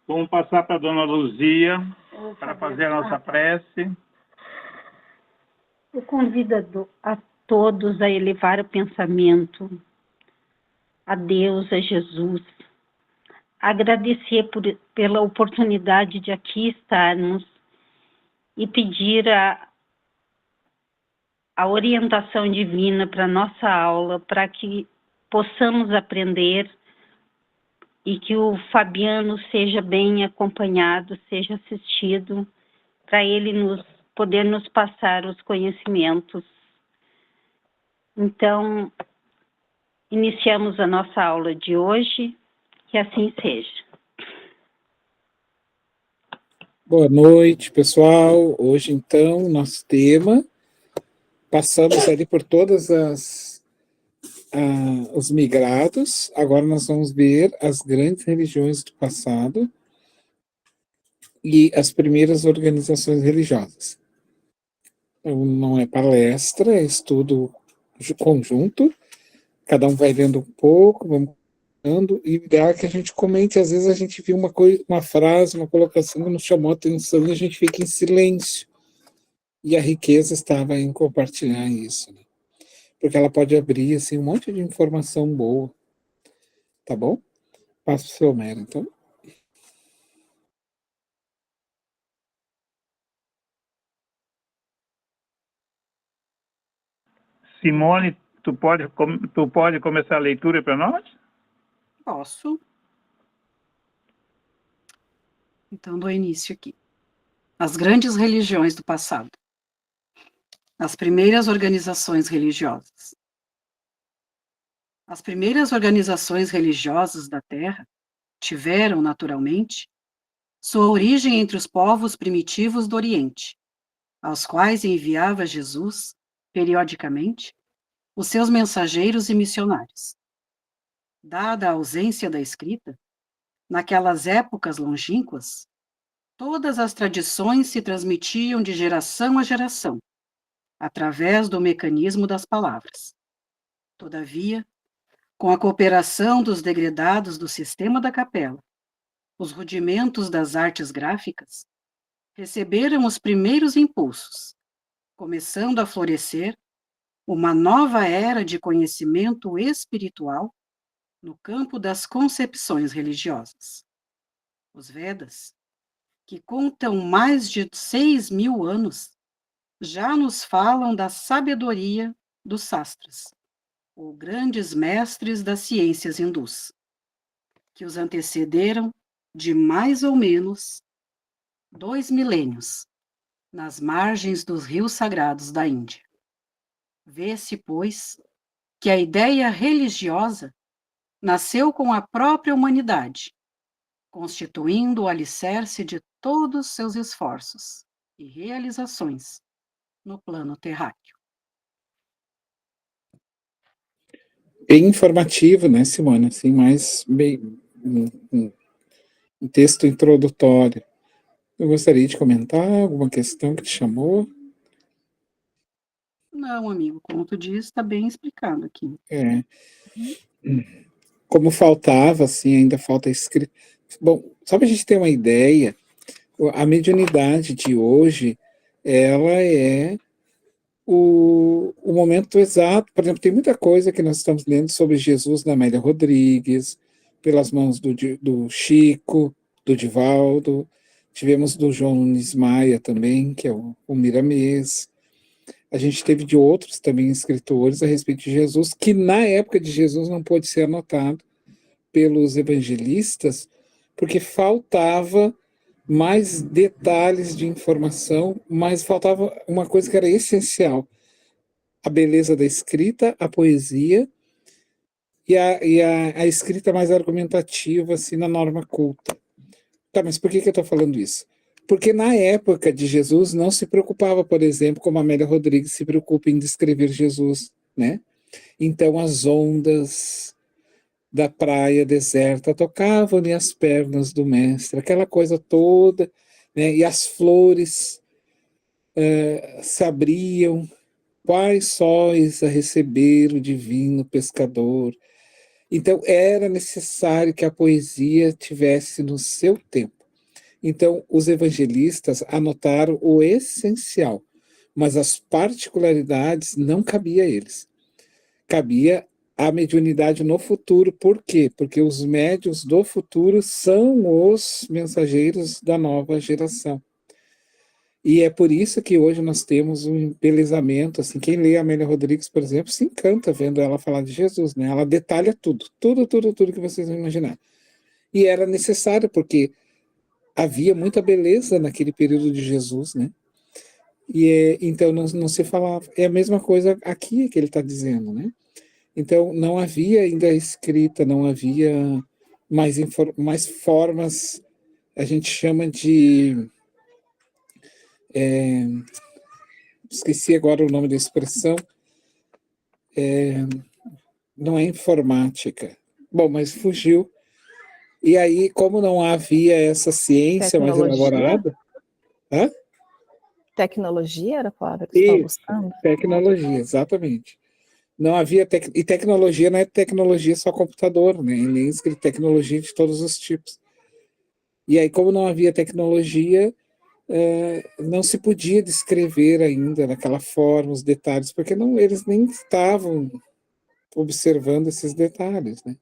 Vamos passar para a dona Luzia para fazer a nossa prece. Eu convido a todos a elevar o pensamento a Deus, a Jesus, agradecer pela oportunidade de aqui estarmos e pedir a orientação divina para a nossa aula, para que possamos aprender e que o Fabiano seja bem acompanhado, seja assistido, para ele poder nos passar os conhecimentos. Então, iniciamos a nossa aula de hoje, que assim seja. Boa noite, pessoal. Hoje, então, nosso tema, passamos ali por todas os migrados, agora nós vamos ver as grandes religiões do passado e as primeiras organizações religiosas. Então, não é palestra, é estudo conjunto, cada um vai lendo um pouco, vamos comentando, e o ideal é que a gente comente. Às vezes a gente viu uma frase, uma colocação que nos chamou a atenção e a gente fica em silêncio. E a riqueza estava em compartilhar isso, né? Porque ela pode abrir assim, um monte de informação boa. Tá bom? Passo para o seu Homero, então. Simone, tu pode começar a leitura para nós? Posso. Então, dou início aqui. As grandes religiões do passado. As primeiras organizações religiosas. As primeiras organizações religiosas da Terra tiveram, naturalmente, sua origem entre os povos primitivos do Oriente, aos quais enviava Jesus, periodicamente, os seus mensageiros e missionários. Dada a ausência da escrita, naquelas épocas longínquas, todas as tradições se transmitiam de geração a geração, através do mecanismo das palavras. Todavia, com a cooperação dos degredados do sistema da capela, os rudimentos das artes gráficas receberam os primeiros impulsos, começando a florescer uma nova era de conhecimento espiritual no campo das concepções religiosas. Os Vedas, que contam mais de 6.000 anos, já nos falam da sabedoria dos sastras, ou grandes mestres das ciências hindus, que os antecederam de mais ou menos 2 milênios, nas margens dos rios sagrados da Índia. Vê-se, pois, que a ideia religiosa nasceu com a própria humanidade, constituindo o alicerce de todos seus esforços e realizações no plano terráqueo. Bem informativo, né, Simone? Assim, mais bem, um texto introdutório. Eu gostaria de comentar alguma questão que te chamou? Não, amigo, como tu diz, está bem explicado aqui. É. Como faltava, assim, ainda falta escrita. Bom, só para a gente ter uma ideia, a mediunidade de hoje, ela é o momento exato. Por exemplo, tem muita coisa que nós estamos lendo sobre Jesus na Amélia Rodrigues, pelas mãos do Chico, do Divaldo, tivemos do João Nunes Maia também, que é o Miramês. A gente teve de outros também escritores a respeito de Jesus, que na época de Jesus não pôde ser anotado pelos evangelistas, porque faltava mais detalhes de informação, mas faltava uma coisa que era essencial: a beleza da escrita, a poesia e a escrita mais argumentativa, assim, na norma culta. Tá, mas por que eu estou falando isso? Porque na época de Jesus não se preocupava, por exemplo, como a Amélia Rodrigues se preocupa em descrever Jesus, né? Então as ondas da praia deserta tocavam-lhe as pernas do mestre, aquela coisa toda, né? E as flores se abriam, quais sóis a receber o divino pescador. Então era necessário que a poesia tivesse no seu tempo. Então, os evangelistas anotaram o essencial, mas as particularidades não cabia a eles. Cabia a mediunidade no futuro. Por quê? Porque os médiuns do futuro são os mensageiros da nova geração. E é por isso que hoje nós temos um embelezamento, assim, quem lê a Amélia Rodrigues, por exemplo, se encanta vendo ela falar de Jesus, né? Ela detalha tudo, tudo que vocês vão imaginar. E era necessário, porque havia muita beleza naquele período de Jesus, né? Então não se falava. É a mesma coisa aqui que ele está dizendo, né? Então não havia ainda escrita, não havia mais formas, a gente chama de... esqueci agora o nome da expressão, não é informática. Bom, mas fugiu. E aí, como não havia essa ciência mais elaborada... Hã? Tecnologia era a palavra que você estava buscando? Tecnologia, exatamente. Não havia... E tecnologia não é tecnologia só computador, né? Nem escrito tecnologia de todos os tipos. E aí, como não havia tecnologia, não se podia descrever ainda daquela forma os detalhes, porque eles nem estavam observando esses detalhes, né?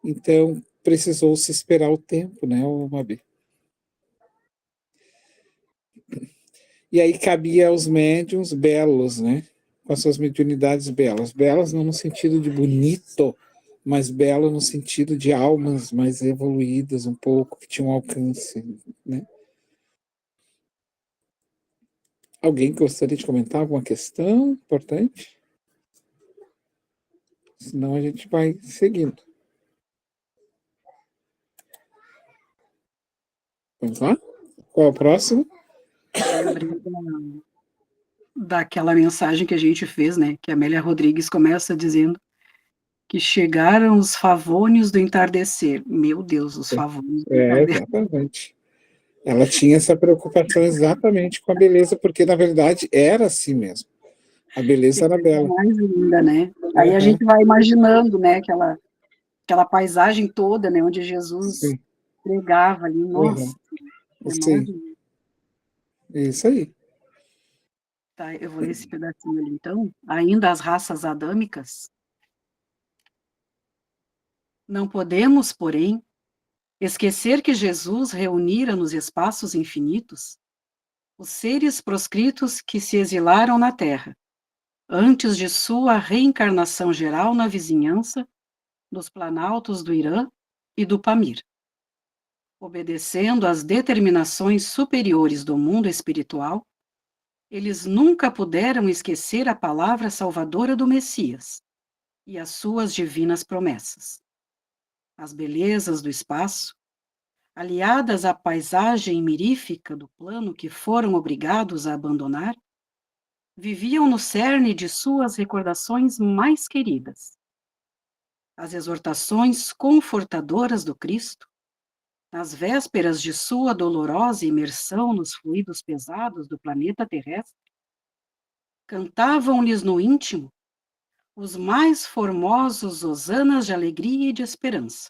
Então, precisou se esperar o tempo, né, Mabi? E aí cabia aos médiuns belos, né? Com as suas mediunidades belas. Belas não no sentido de bonito, mas belo no sentido de almas mais evoluídas um pouco, que tinham alcance, né? Alguém gostaria de comentar alguma questão importante? Senão a gente vai seguindo. Vamos lá? Qual é o próximo? Lembrei daquela mensagem que a gente fez, né? Que a Amélia Rodrigues começa dizendo que chegaram os favônios do entardecer. Meu Deus, os favônios do entardecer. Exatamente. Ela tinha essa preocupação exatamente com a beleza, porque na verdade era assim mesmo. A beleza era bela. Mais linda, né? Aí a gente vai imaginando, né? Aquela paisagem toda, né? Onde Jesus pregava ali. Nossa, Sim. Isso aí. Tá, eu vou ler esse pedacinho ali, então. Ainda as raças adâmicas. Não podemos, porém, esquecer que Jesus reunira nos espaços infinitos os seres proscritos que se exilaram na Terra, antes de sua reencarnação geral na vizinhança dos planaltos do Irã e do Pamir. Obedecendo às determinações superiores do mundo espiritual, eles nunca puderam esquecer a palavra salvadora do Messias e as suas divinas promessas. As belezas do espaço, aliadas à paisagem mirífica do plano que foram obrigados a abandonar, viviam no cerne de suas recordações mais queridas. As exortações confortadoras do Cristo, nas vésperas de sua dolorosa imersão nos fluidos pesados do planeta terrestre, cantavam-lhes no íntimo os mais formosos hosanas de alegria e de esperança.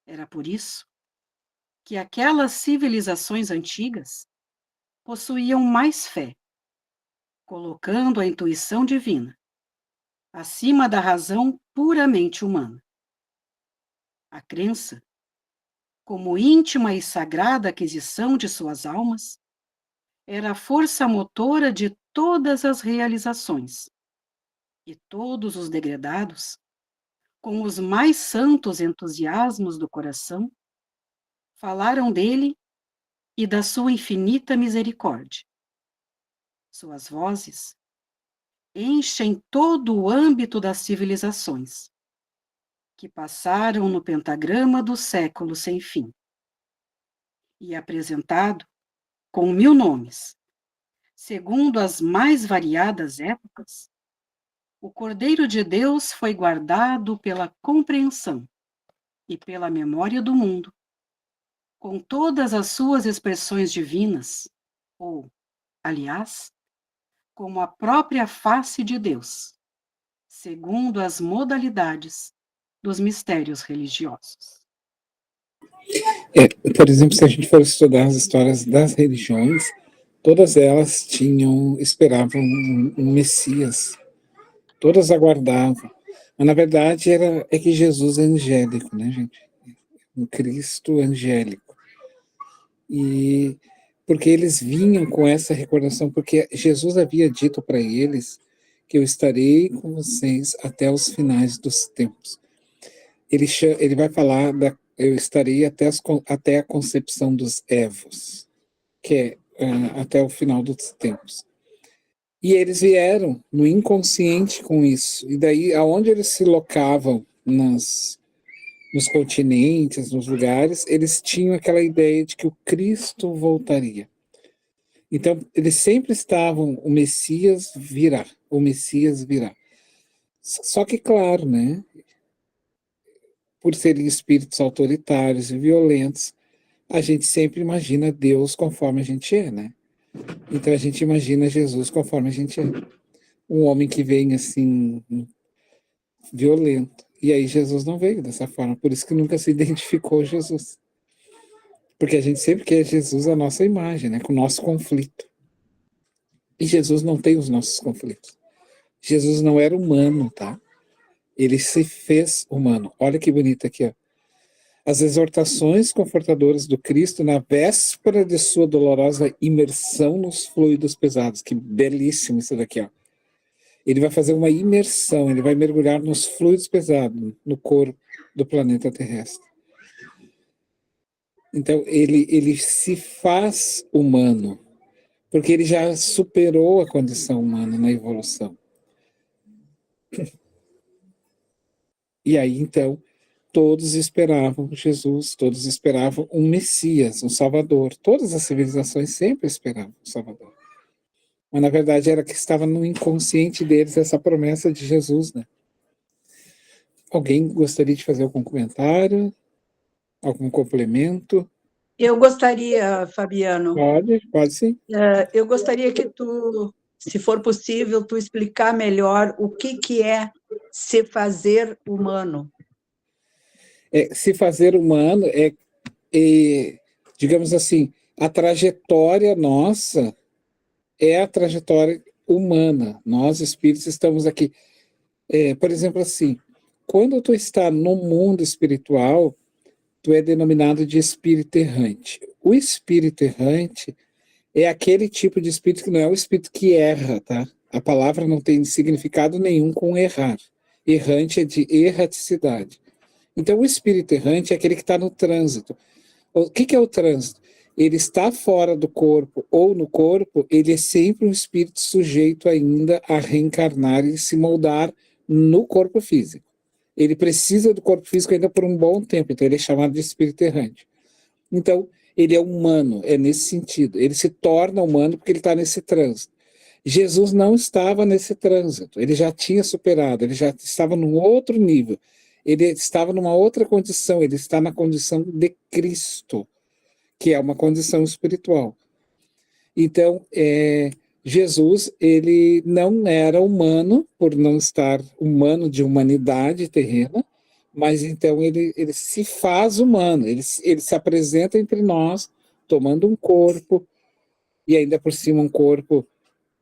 Era por isso que aquelas civilizações antigas possuíam mais fé, colocando a intuição divina acima da razão puramente humana. A crença, como íntima e sagrada aquisição de suas almas, era a força motora de todas as realizações, e todos os degredados, com os mais santos entusiasmos do coração, falaram dele e da sua infinita misericórdia. Suas vozes enchem todo o âmbito das civilizações, que passaram no pentagrama do século sem fim. E apresentado com 1000 nomes, segundo as mais variadas épocas, o Cordeiro de Deus foi guardado pela compreensão e pela memória do mundo, com todas as suas expressões divinas, ou, aliás, como a própria face de Deus, segundo as modalidades dos mistérios religiosos. Por exemplo, se a gente for estudar as histórias das religiões, todas elas esperavam um Messias. Todas aguardavam. Mas, na verdade, é que Jesus é angélico, né, gente? Um Cristo angélico. E porque eles vinham com essa recordação, porque Jesus havia dito para eles que eu estarei com vocês até os finais dos tempos. Ele vai falar eu estarei até a concepção dos Evos, que é até o final dos tempos. E eles vieram no inconsciente com isso. E daí, aonde eles se locavam nos continentes, nos lugares, eles tinham aquela ideia de que o Cristo voltaria. Então, eles sempre estavam, o Messias virá, o Messias virá. Só que, claro, né, por serem espíritos autoritários e violentos, a gente sempre imagina Deus conforme a gente é, né? Então, a gente imagina Jesus conforme a gente é. Um homem que vem, assim, violento. E aí, Jesus não veio dessa forma, por isso que nunca se identificou Jesus. Porque a gente sempre quer Jesus à nossa imagem, né, com o nosso conflito. E Jesus não tem os nossos conflitos. Jesus não era humano, tá? Ele se fez humano. Olha que bonito aqui, ó. As exortações confortadoras do Cristo na véspera de sua dolorosa imersão nos fluidos pesados. Que belíssimo isso daqui, ó. Ele vai fazer uma imersão, ele vai mergulhar nos fluidos pesados, no corpo do planeta terrestre. Então, ele se faz humano, porque ele já superou a condição humana na evolução. E aí, então, todos esperavam Jesus, todos esperavam um Messias, um Salvador. Todas as civilizações sempre esperavam um Salvador. Mas, na verdade, era que estava no inconsciente deles essa promessa de Jesus, né? Alguém gostaria de fazer algum comentário? Algum complemento? Eu gostaria, Fabiano. Pode sim. Eu gostaria que tu, se for possível, tu explicar melhor o que é se fazer humano. Se fazer humano digamos assim, a trajetória nossa é a trajetória humana. Nós, espíritos, estamos aqui. Por exemplo, assim, quando tu está no mundo espiritual, tu é denominado de espírito errante. O espírito errante é aquele tipo de espírito que não é o espírito que erra, tá? A palavra não tem significado nenhum com errar. Errante é de erraticidade. Então, o espírito errante é aquele que está no trânsito. O que é o trânsito? Ele está fora do corpo ou no corpo, ele é sempre um espírito sujeito ainda a reencarnar e se moldar no corpo físico. Ele precisa do corpo físico ainda por um bom tempo, então ele é chamado de espírito errante. Então, ele é humano, é nesse sentido. Ele se torna humano porque ele está nesse trânsito. Jesus não estava nesse trânsito, ele já tinha superado, ele já estava num outro nível. Ele estava numa outra condição, ele está na condição de Cristo, que é uma condição espiritual. Então, Jesus, ele não era humano, por não estar humano de humanidade terrena, mas então ele se faz humano, ele se apresenta entre nós, tomando um corpo, e ainda por cima um corpo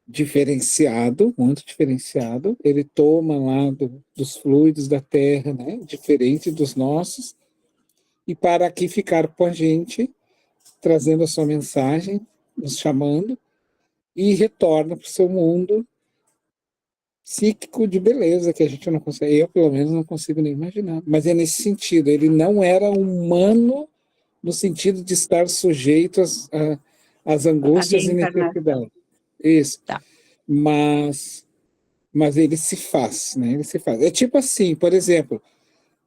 diferenciado, muito diferenciado. Ele toma lá dos fluidos da terra, né, diferente dos nossos, e para aqui ficar com a gente, trazendo a sua mensagem, nos chamando, e retorna para o seu mundo psíquico de beleza, que a gente não consegue, eu pelo menos não consigo nem imaginar, mas é nesse sentido, ele não era humano no sentido de estar sujeito às angústias e necessidades. Isso. Tá. Mas ele se faz, né? Ele se faz. É tipo assim, por exemplo,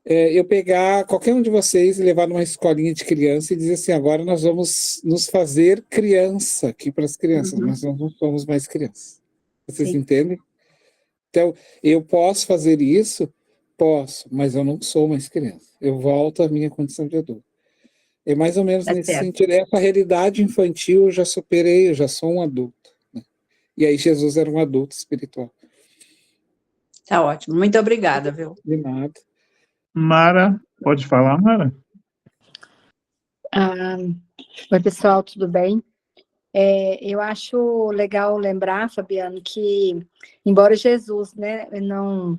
eu pegar qualquer um de vocês e levar numa escolinha de criança e dizer assim, agora nós vamos nos fazer criança aqui para as crianças, mas nós não somos mais crianças. Vocês entendem? Então, eu posso fazer isso? Posso, mas eu não sou mais criança. Eu volto à minha condição de adulto. É mais ou menos nesse sentido. Essa realidade infantil eu já superei, eu já sou um adulto. Né? E aí Jesus era um adulto espiritual. Tá ótimo. Muito obrigada, viu? De nada. Mara, pode falar, Mara? Ah, oi, pessoal, tudo bem? Eu acho legal lembrar, Fabiano, que embora Jesus, né, não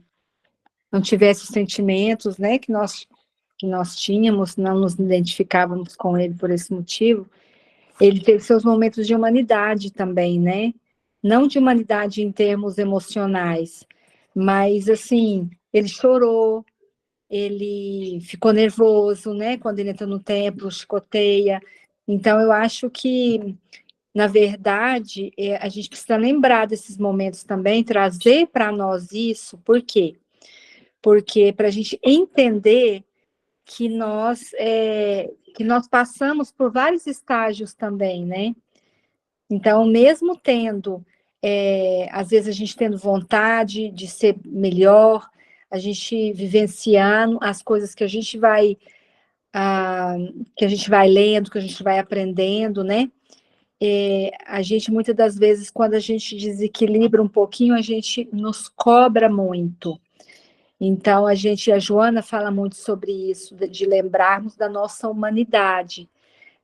tivesse os sentimentos, né, que nós tínhamos, não nos identificávamos com ele por esse motivo, ele teve seus momentos de humanidade também, né? Não de humanidade em termos emocionais, mas assim, ele chorou, ele ficou nervoso, né? Quando ele entra no templo, chicoteia. Então, eu acho que, na verdade, a gente precisa lembrar desses momentos também, trazer para nós isso, por quê? Porque para a gente entender que nós passamos por vários estágios também, né? Então, mesmo tendo, às vezes a gente tendo vontade de ser melhor, a gente vivenciando as coisas que a gente vai lendo, que a gente vai aprendendo, né? A gente, muitas das vezes, quando a gente desequilibra um pouquinho, a gente nos cobra muito. Então, a Joana fala muito sobre isso, de lembrarmos da nossa humanidade,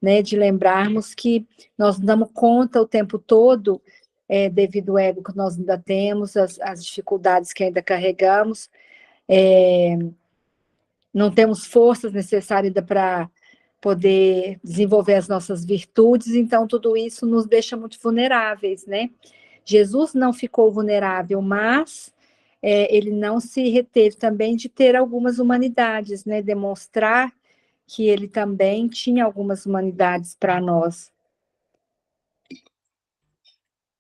né? De lembrarmos que nós não damos conta o tempo todo, devido ao ego que nós ainda temos, as dificuldades que ainda carregamos, não temos forças necessárias ainda para poder desenvolver as nossas virtudes, então tudo isso nos deixa muito vulneráveis, né? Jesus não ficou vulnerável, mas ele não se reteve também de ter algumas humanidades, né? Demonstrar que ele também tinha algumas humanidades para nós.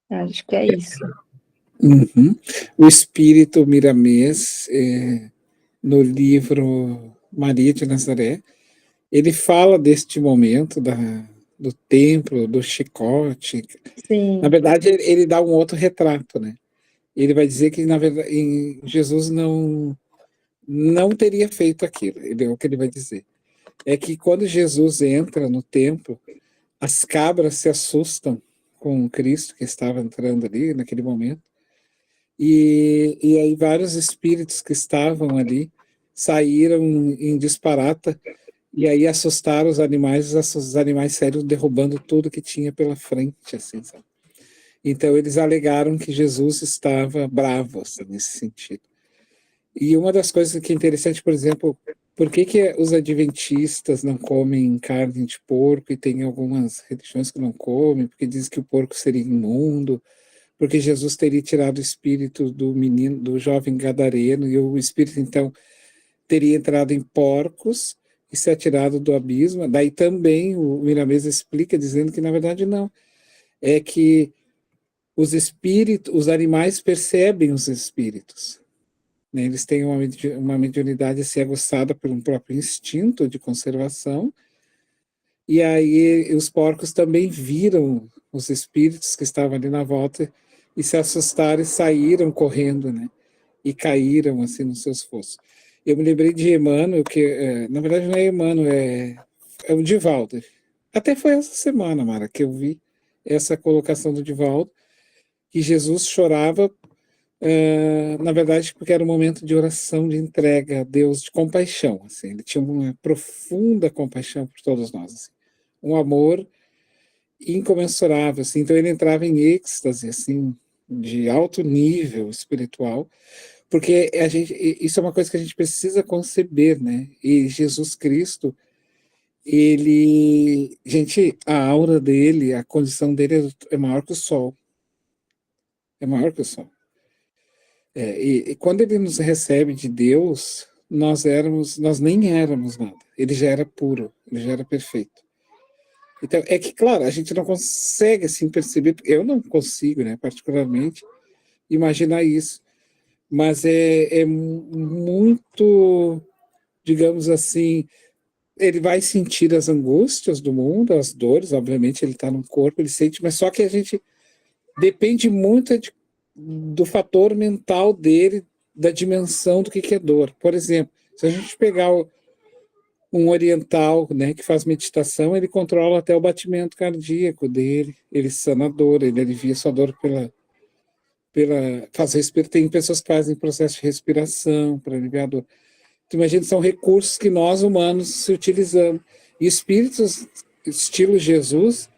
Acho que é isso. Uhum. O espírito Miramês, no livro Maria de Nazaré, ele fala deste momento do templo, do chicote. Sim. Na verdade, ele dá um outro retrato, né? Ele vai dizer que, na verdade, Jesus não teria feito aquilo. É o que ele vai dizer. É que quando Jesus entra no templo, as cabras se assustam com Cristo que estava entrando ali naquele momento. E aí vários espíritos que estavam ali saíram em disparata e aí assustaram os animais saíram derrubando tudo que tinha pela frente, assim, sabe? Então eles alegaram que Jesus estava bravo, assim, nesse sentido. E uma das coisas que é interessante, por exemplo, por que os adventistas não comem carne de porco e tem algumas religiões que não comem, porque dizem que o porco seria imundo, porque Jesus teria tirado o espírito do menino, do jovem gadareno, e o espírito, então, teria entrado em porcos e se atirado do abismo. Daí também o Miramês explica, dizendo que, na verdade, não. É que os animais percebem os espíritos, né? Eles têm uma mediunidade assim, aguçada por um próprio instinto de conservação, e aí os porcos também viram os espíritos que estavam ali na volta e se assustaram e saíram correndo, né? E caíram assim nos seus fossos. Eu me lembrei de Emmanuel, que na verdade não é Emmanuel, é o Divaldo. Até foi essa semana, Mara, que eu vi essa colocação do Divaldo, que Jesus chorava, na verdade, porque era um momento de oração, de entrega a Deus, de compaixão. Assim. Ele tinha uma profunda compaixão por todos nós. Assim. Um amor incomensurável. Assim. Então ele entrava em êxtase, assim, de alto nível espiritual, porque isso é uma coisa que a gente precisa conceber, né? E Jesus Cristo, a aura dele, a condição dele é maior que o sol. É maior que o sol. E quando ele nos recebe de Deus, nós nem éramos nada. Ele já era puro, ele já era perfeito. Então, é que, claro, a gente não consegue assim perceber, eu não consigo, né, particularmente, imaginar isso. Mas é muito, digamos assim, ele vai sentir as angústias do mundo, as dores, obviamente ele está no corpo, ele sente, mas só que a gente depende muito do fator mental dele, da dimensão do que é dor. Por exemplo, se a gente pegar um oriental, né, que faz meditação, ele controla até o batimento cardíaco dele, ele sana a dor, ele alivia sua dor tem pessoas que fazem processo de respiração para aliviar a dor. Então, imagina, são recursos que nós humanos se utilizamos. E espíritos, estilo Jesus,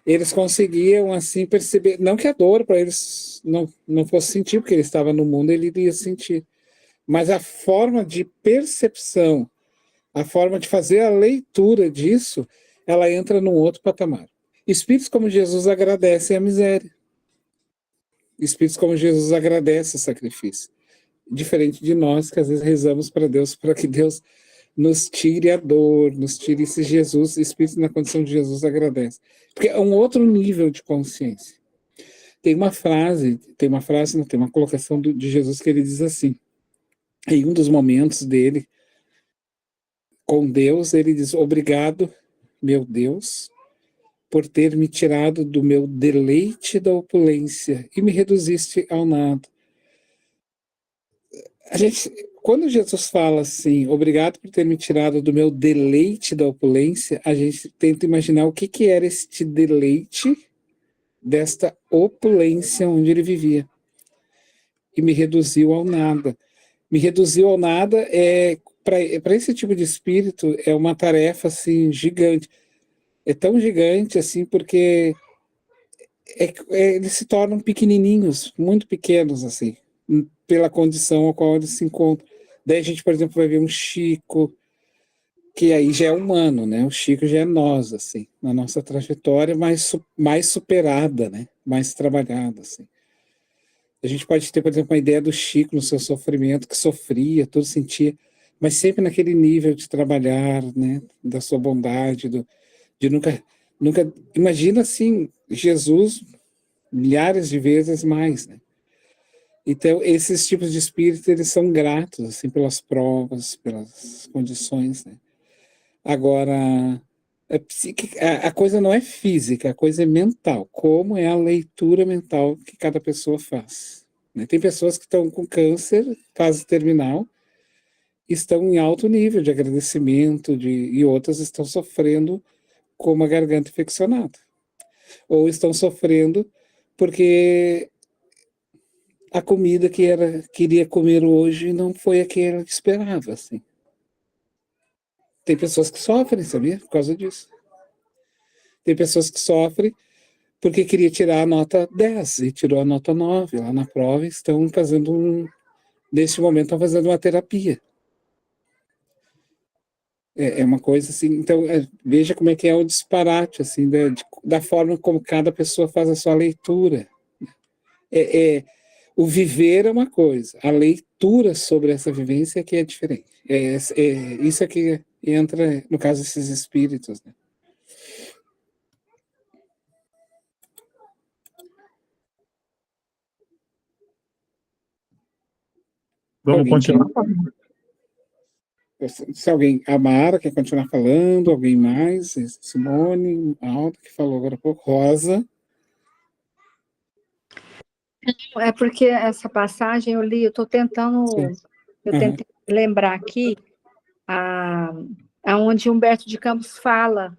eles conseguiam, assim, perceber, não que a dor para eles não fosse sentir, porque ele estava no mundo, ele iria sentir, mas a forma de percepção, a forma de fazer a leitura disso, ela entra num outro patamar. Espíritos como Jesus agradecem a miséria. Espíritos como Jesus agradecem o sacrifício. Diferente de nós, que às vezes rezamos para Deus, para que Deus nos tire a dor, nos tire esse Jesus. Espíritos na condição de Jesus agradecem. Porque é um outro nível de consciência. Tem uma colocação de Jesus que ele diz assim, em um dos momentos dele com Deus, ele diz: obrigado, meu Deus, por ter me tirado do meu deleite da opulência e me reduziste ao nada. Quando Jesus fala assim, obrigado por ter me tirado do meu deleite da opulência, a gente tenta imaginar o que era este deleite desta opulência onde ele vivia. E me reduziu ao nada. Me reduziu ao nada para esse tipo de espírito é uma tarefa assim gigante. É tão gigante assim porque eles se tornam pequenininhos, muito pequenos assim, pela condição a qual eles se encontram. Daí a gente, por exemplo, vai ver um Chico, que aí já é humano, né? O Chico já é nós, assim, na nossa trajetória mais superada, né? Mais trabalhada, assim. A gente pode ter, por exemplo, uma ideia do Chico no seu sofrimento, que sofria, tudo sentia, mas sempre naquele nível de trabalhar, né? Da sua bondade, de nunca... Imagina, assim, Jesus milhares de vezes mais, né? Então, esses tipos de espíritos, eles são gratos, assim, pelas provas, pelas condições, né? Agora, a coisa não é física, a coisa é mental. Como é a leitura mental que cada pessoa faz, né? Tem pessoas que estão com câncer, fase terminal, estão em alto nível de agradecimento, e outras estão sofrendo com uma garganta infeccionada. Ou estão sofrendo porque a comida que queria comer hoje não foi aquela que esperava, assim. Tem pessoas que sofrem, sabia? Por causa disso. Tem pessoas que sofrem porque queria tirar a nota 10 e tirou a nota 9 lá na prova e estão fazendo neste momento estão fazendo uma terapia. É uma coisa assim, então veja como é que é o disparate, assim, da forma como cada pessoa faz a sua leitura. O viver é uma coisa, a leitura sobre essa vivência é que é diferente. Isso é que entra, no caso, esses espíritos, né? Vamos continuar. Se alguém, a Mara quer continuar falando, alguém mais, Simone, Aldo, que falou agora há pouco, Rosa. É porque essa passagem eu li, eu tentei lembrar aqui aonde Humberto de Campos fala,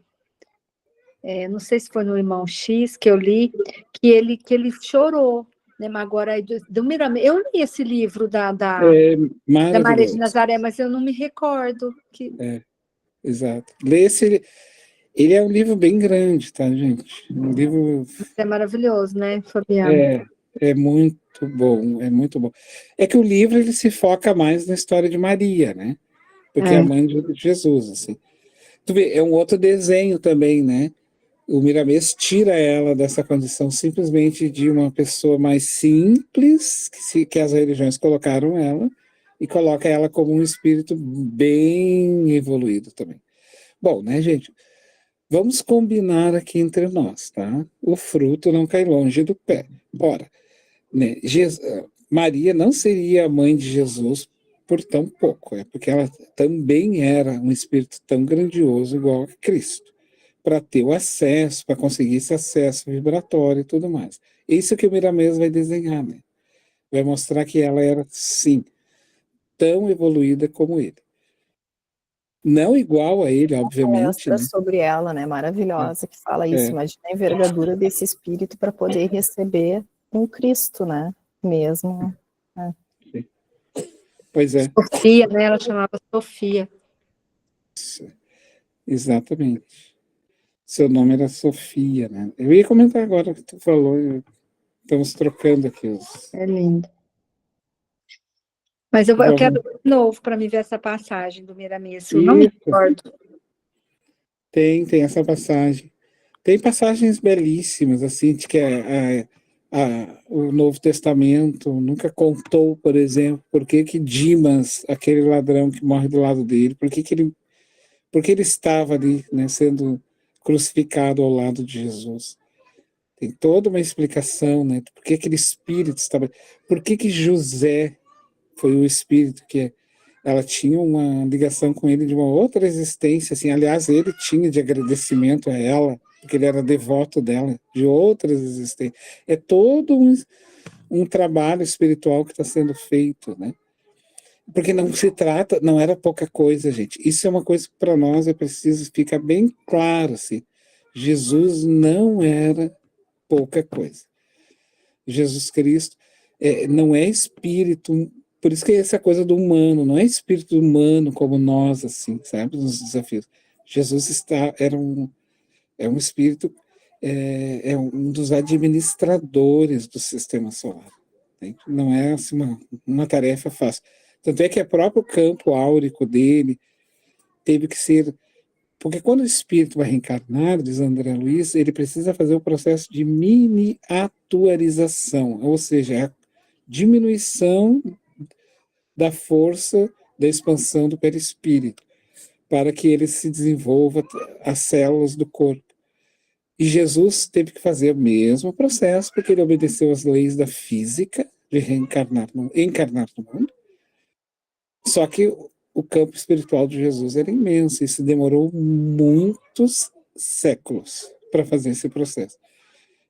não sei se foi no Irmão X que eu li, que ele chorou, né? Mas agora do Miramês, eu li esse livro da Maria de Nazaré, mas eu não me recordo. Exato. Lê esse, ele é um livro bem grande, tá, gente? Um livro... É maravilhoso, né, Fabiano? É muito bom, é muito bom. É que o livro, ele se foca mais na história de Maria, né? Porque é a mãe de Jesus, assim. Tu vê, é um outro desenho também, né? O Miramês tira ela dessa condição simplesmente de uma pessoa mais simples, que as religiões colocaram ela, e coloca ela como um espírito bem evoluído também. Bom, né, gente? Vamos combinar aqui entre nós, tá? O fruto não cai longe do pé. Ora, né, Maria não seria a mãe de Jesus por tão pouco, porque ela também era um espírito tão grandioso igual a Cristo, para ter o acesso, para conseguir esse acesso vibratório e tudo mais. Isso que o Miramês vai desenhar, né? Vai mostrar que ela era, sim, tão evoluída como ele. Não igual a ele, obviamente, né? Sobre ela, né? Maravilhosa, que fala isso. Imagina a envergadura desse espírito para poder receber um Cristo, né? Mesmo. Pois é. Sofia, né? Ela chamava Sofia. Exatamente. Seu nome era Sofia, né? Eu ia comentar agora o que tu falou, estamos trocando aqui os... É lindo. Mas eu quero de novo para me ver essa passagem do Miramis. Eu não me recordo. Tem essa passagem. Tem passagens belíssimas, assim, de que o Novo Testamento nunca contou, por exemplo, por que Dimas, aquele ladrão que morre do lado dele, por que ele estava ali, né, sendo crucificado ao lado de Jesus. Tem toda uma explicação, né, por que aquele espírito estava... Por que José foi o espírito que ela tinha uma ligação com ele de uma outra existência, assim, aliás, ele tinha de agradecimento a ela, porque ele era devoto dela, de outras existências. É todo um trabalho espiritual que está sendo feito, né? Porque não se trata, não era pouca coisa, gente. Isso é uma coisa que para nós é preciso ficar bem claro, assim. Jesus não era pouca coisa. Jesus Cristo não é espírito, por isso que é essa coisa do humano, não é espírito humano como nós, assim, sabe, nos desafios. Jesus é um espírito, é um dos administradores do sistema solar. Né? Não é assim, uma tarefa fácil. Tanto é que o próprio campo áurico dele teve que ser... Porque quando o espírito vai reencarnar, diz André Luiz, ele precisa fazer o processo de miniaturização, ou seja, a diminuição da força da expansão do perispírito, para que ele se desenvolva as células do corpo. E Jesus teve que fazer o mesmo processo, porque ele obedeceu às leis da física, de encarnar no mundo, só que o campo espiritual de Jesus era imenso, e se demorou muitos séculos para fazer esse processo.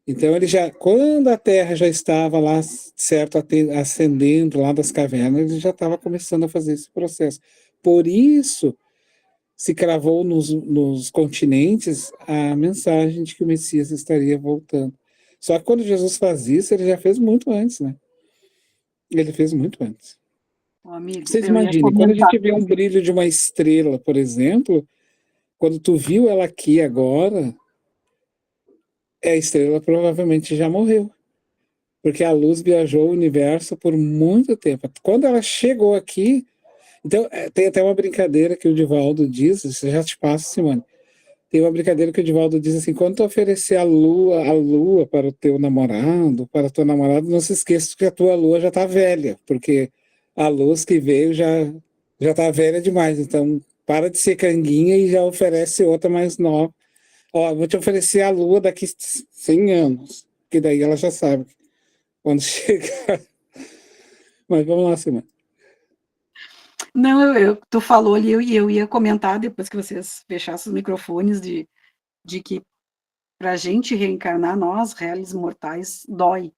Então, quando a Terra já estava lá, certo, ascendendo lá das cavernas, ele já estava começando a fazer esse processo. Por isso, se cravou nos continentes a mensagem de que o Messias estaria voltando. Só que quando Jesus faz isso, ele já fez muito antes, né? Ele fez muito antes. Amigo, Vocês imaginem, quando a gente vê um brilho de uma estrela, por exemplo, quando tu viu ela aqui agora, a estrela provavelmente já morreu, porque a luz viajou o universo por muito tempo. Quando ela chegou aqui, então tem até uma brincadeira que o Divaldo diz, isso já te passo, Simone, tem uma brincadeira que o Divaldo diz assim, quando tu oferecer a lua para o teu namorado, para a tua namorada, não se esqueça que a tua lua já está velha, porque a luz que veio já está velha demais, então para de ser canguinha e já oferece outra mais nova. Ó, vou te oferecer a lua daqui 100 anos, que daí ela já sabe quando chegar. Mas vamos lá, Simone. Não, tu falou ali, eu ia comentar, depois que vocês fechassem os microfones, de que para a gente reencarnar, nós, réis mortais, dói,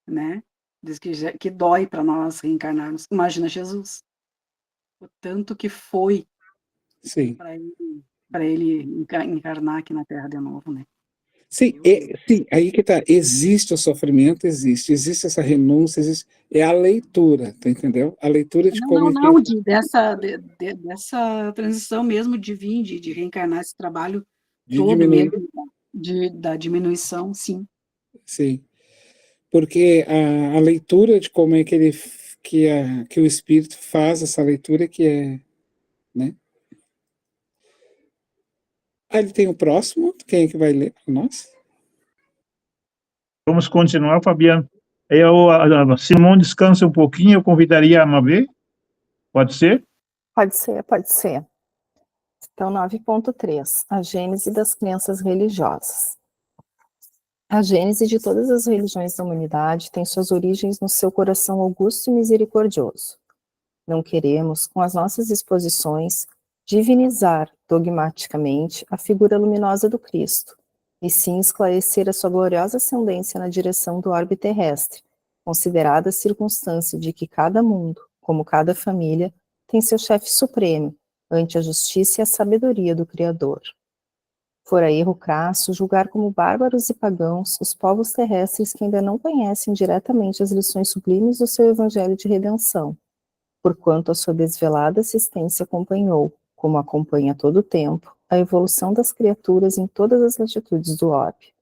né? Diz que dói para nós reencarnarmos. Imagina Jesus. O tanto que foi para ele encarnar aqui na Terra de novo, né? Sim, sim, aí que tá. Existe o sofrimento, existe essa renúncia, é a leitura, tá entendeu? A leitura de como... Não, dessa transição mesmo de vir, de reencarnar esse trabalho de todo diminuir. mesmo, da diminuição, sim. Sim, porque a leitura de como é que que o espírito faz essa leitura que é, né? Ele tem o próximo, quem é que vai ler para nós? Vamos continuar, Fabiano. A Simone descansa um pouquinho, eu convidaria a Mabê. Pode ser? Pode ser, pode ser. Então, 9.3, a gênese das crenças religiosas. A gênese de todas as religiões da humanidade tem suas origens no seu coração augusto e misericordioso. Não queremos, com as nossas exposições, divinizar dogmaticamente a figura luminosa do Cristo, e sim esclarecer a sua gloriosa ascendência na direção do orbe terrestre, considerada a circunstância de que cada mundo, como cada família, tem seu chefe supremo, ante a justiça e a sabedoria do Criador. Fora erro crasso julgar como bárbaros e pagãos os povos terrestres que ainda não conhecem diretamente as lições sublimes do seu evangelho de redenção, porquanto a sua desvelada assistência acompanhou, como acompanha a todo tempo, a evolução das criaturas em todas as latitudes do orbe.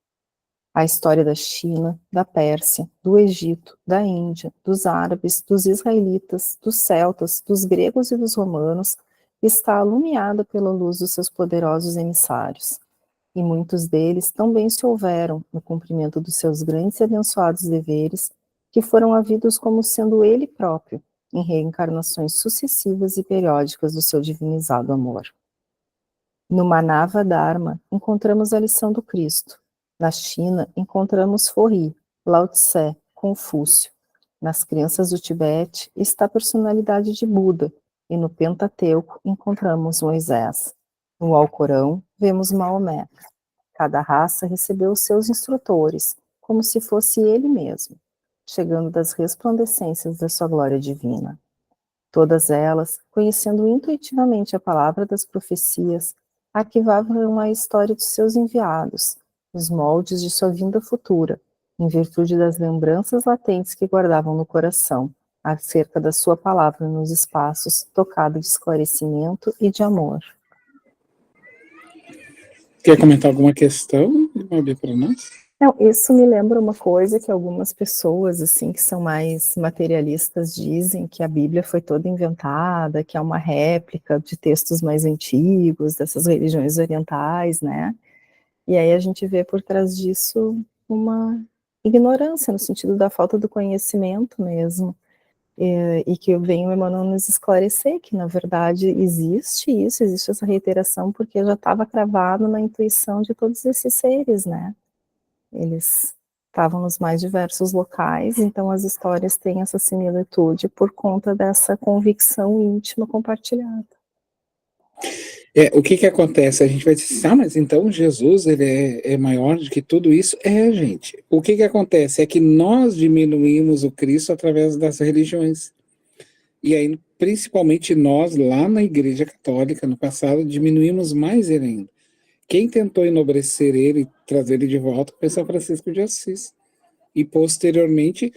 A história da China, da Pérsia, do Egito, da Índia, dos árabes, dos israelitas, dos celtas, dos gregos e dos romanos está alumiada pela luz dos seus poderosos emissários. E muitos deles também se houveram no cumprimento dos seus grandes e abençoados deveres, que foram havidos como sendo ele próprio, em reencarnações sucessivas e periódicas do seu divinizado amor. No Manava Dharma, encontramos a lição do Cristo. Na China, encontramos Forri, Lao Tse, Confúcio. Nas crenças do Tibete está a personalidade de Buda, e no Pentateuco encontramos Moisés. No Alcorão, vemos Maomé. Cada raça recebeu os seus instrutores, como se fosse ele mesmo, chegando das resplandecências da sua glória divina. Todas elas, conhecendo intuitivamente a palavra das profecias, arquivavam a história dos seus enviados, os moldes de sua vinda futura, em virtude das lembranças latentes que guardavam no coração, acerca da sua palavra nos espaços, tocado de esclarecimento e de amor. Quer comentar alguma questão, Mabi, para nós? Não, isso me lembra uma coisa que algumas pessoas, assim, que são mais materialistas dizem, que a Bíblia foi toda inventada, que é uma réplica de textos mais antigos, dessas religiões orientais, né? E aí a gente vê por trás disso uma ignorância, no sentido da falta do conhecimento mesmo, e que vem o Emmanuel nos esclarecer que, na verdade, existe essa reiteração, porque já estava cravado na intuição de todos esses seres, né? Eles estavam nos mais diversos locais, então as histórias têm essa similitude por conta dessa convicção íntima compartilhada. O que acontece? A gente vai dizer, mas então Jesus ele é maior do que tudo isso? Gente. O que acontece? É que nós diminuímos o Cristo através das religiões. E aí, principalmente nós, lá na Igreja Católica, no passado, diminuímos mais ele ainda. Quem tentou enobrecer ele e trazer ele de volta foi São Francisco de Assis. E, posteriormente,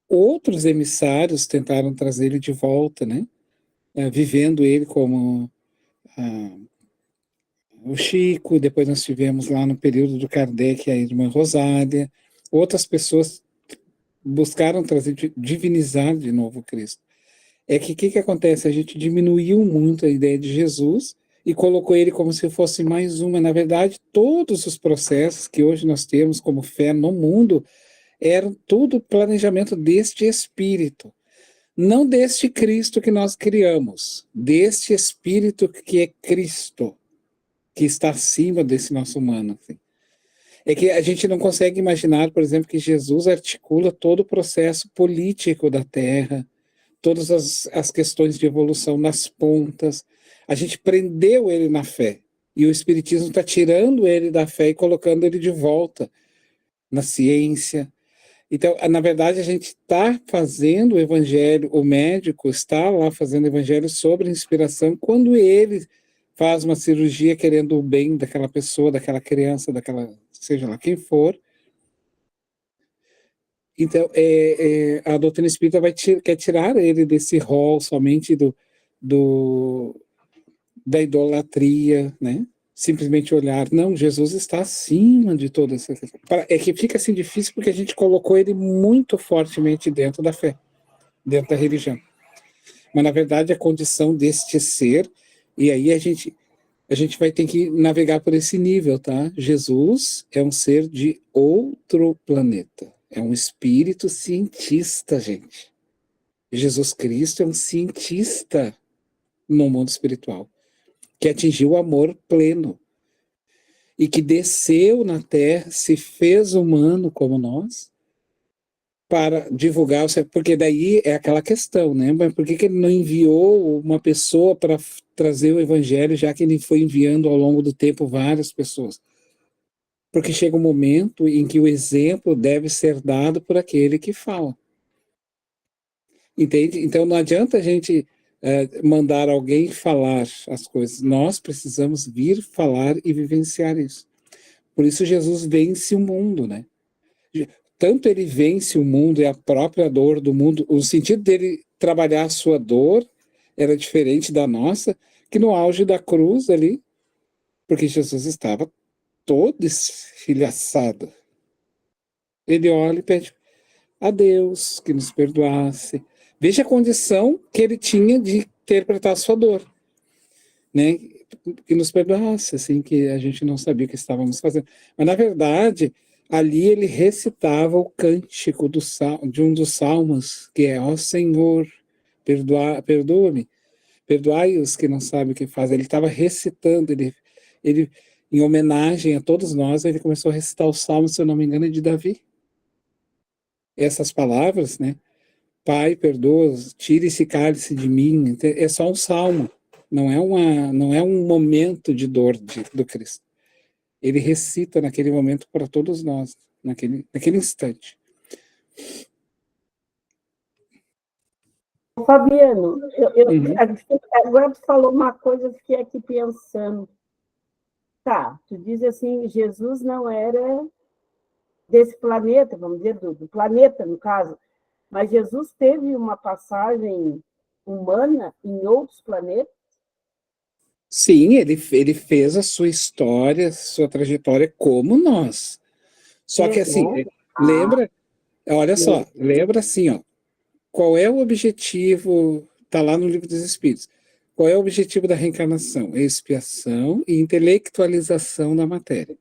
outros emissários tentaram trazer ele de volta, né? Vivendo ele como o Chico, depois nós tivemos lá no período do Kardec a irmã Rosália, outras pessoas buscaram trazer, divinizar de novo o Cristo. O que acontece? A gente diminuiu muito a ideia de Jesus e colocou ele como se fosse mais uma. Na verdade, todos os processos que hoje nós temos como fé no mundo eram tudo planejamento deste Espírito. Não deste Cristo que nós criamos, deste Espírito que é Cristo, que está acima desse nosso humano. Assim. É que a gente não consegue imaginar, por exemplo, que Jesus articula todo o processo político da Terra, todas as questões de evolução nas pontas. A gente prendeu ele na fé, e o Espiritismo está tirando ele da fé e colocando ele de volta na ciência. Então, na verdade, a gente está fazendo o evangelho, o médico está lá fazendo o evangelho sobre inspiração, quando ele faz uma cirurgia querendo o bem daquela pessoa, daquela criança, daquela, seja lá quem for. Então, a doutrina espírita quer tirar ele desse rol somente da idolatria, né? Simplesmente olhar, não, Jesus está acima de toda essa questão. É que fica assim difícil porque a gente colocou ele muito fortemente dentro da fé, dentro da religião. Mas, na verdade, a condição deste ser, e aí a gente vai ter que navegar por esse nível, tá? Jesus é um ser de outro planeta. É um espírito cientista, gente. Jesus Cristo é um cientista no mundo espiritual, que atingiu o amor pleno e que desceu na Terra, se fez humano como nós, para divulgar, porque daí é aquela questão, né? Mas por que ele não enviou uma pessoa para trazer o evangelho, já que ele foi enviando ao longo do tempo várias pessoas? Porque chega um momento em que o exemplo deve ser dado por aquele que fala. Entende? Então não adianta a gente mandar alguém falar as coisas. Nós precisamos vir falar e vivenciar isso. Por isso Jesus vence o mundo, né? Tanto ele vence o mundo e a própria dor do mundo, o sentido dele trabalhar a sua dor era diferente da nossa, que no auge da cruz ali, porque Jesus estava todo estilhaçado, ele olha e pede a Deus que nos perdoasse. Veja a condição que ele tinha de interpretar a sua dor, né? Que nos perdoasse, assim, que a gente não sabia o que estávamos fazendo. Mas, na verdade, ali ele recitava o cântico de um dos salmos, que é: ó Senhor, perdoa-me, perdoai os que não sabem o que fazem. Ele estava recitando, ele, em homenagem a todos nós, ele começou a recitar o salmo, se eu não me engano, é de Davi. Essas palavras, né? Pai, perdoa, tire esse cálice de mim. É só um salmo, não é um momento de dor do Cristo. Ele recita naquele momento para todos nós, naquele instante. Fabiano, agora tu falou uma coisa, eu fiquei aqui pensando. Tá, tu diz assim, Jesus não era desse planeta, vamos dizer, do planeta, no caso, mas Jesus teve uma passagem humana em outros planetas? Sim, ele fez a sua história, sua trajetória como nós. Só que assim, lembra, olha só, lembra assim, ó, qual é o objetivo, está lá no Livro dos Espíritos, qual é o objetivo da reencarnação? Expiação e intelectualização da matéria.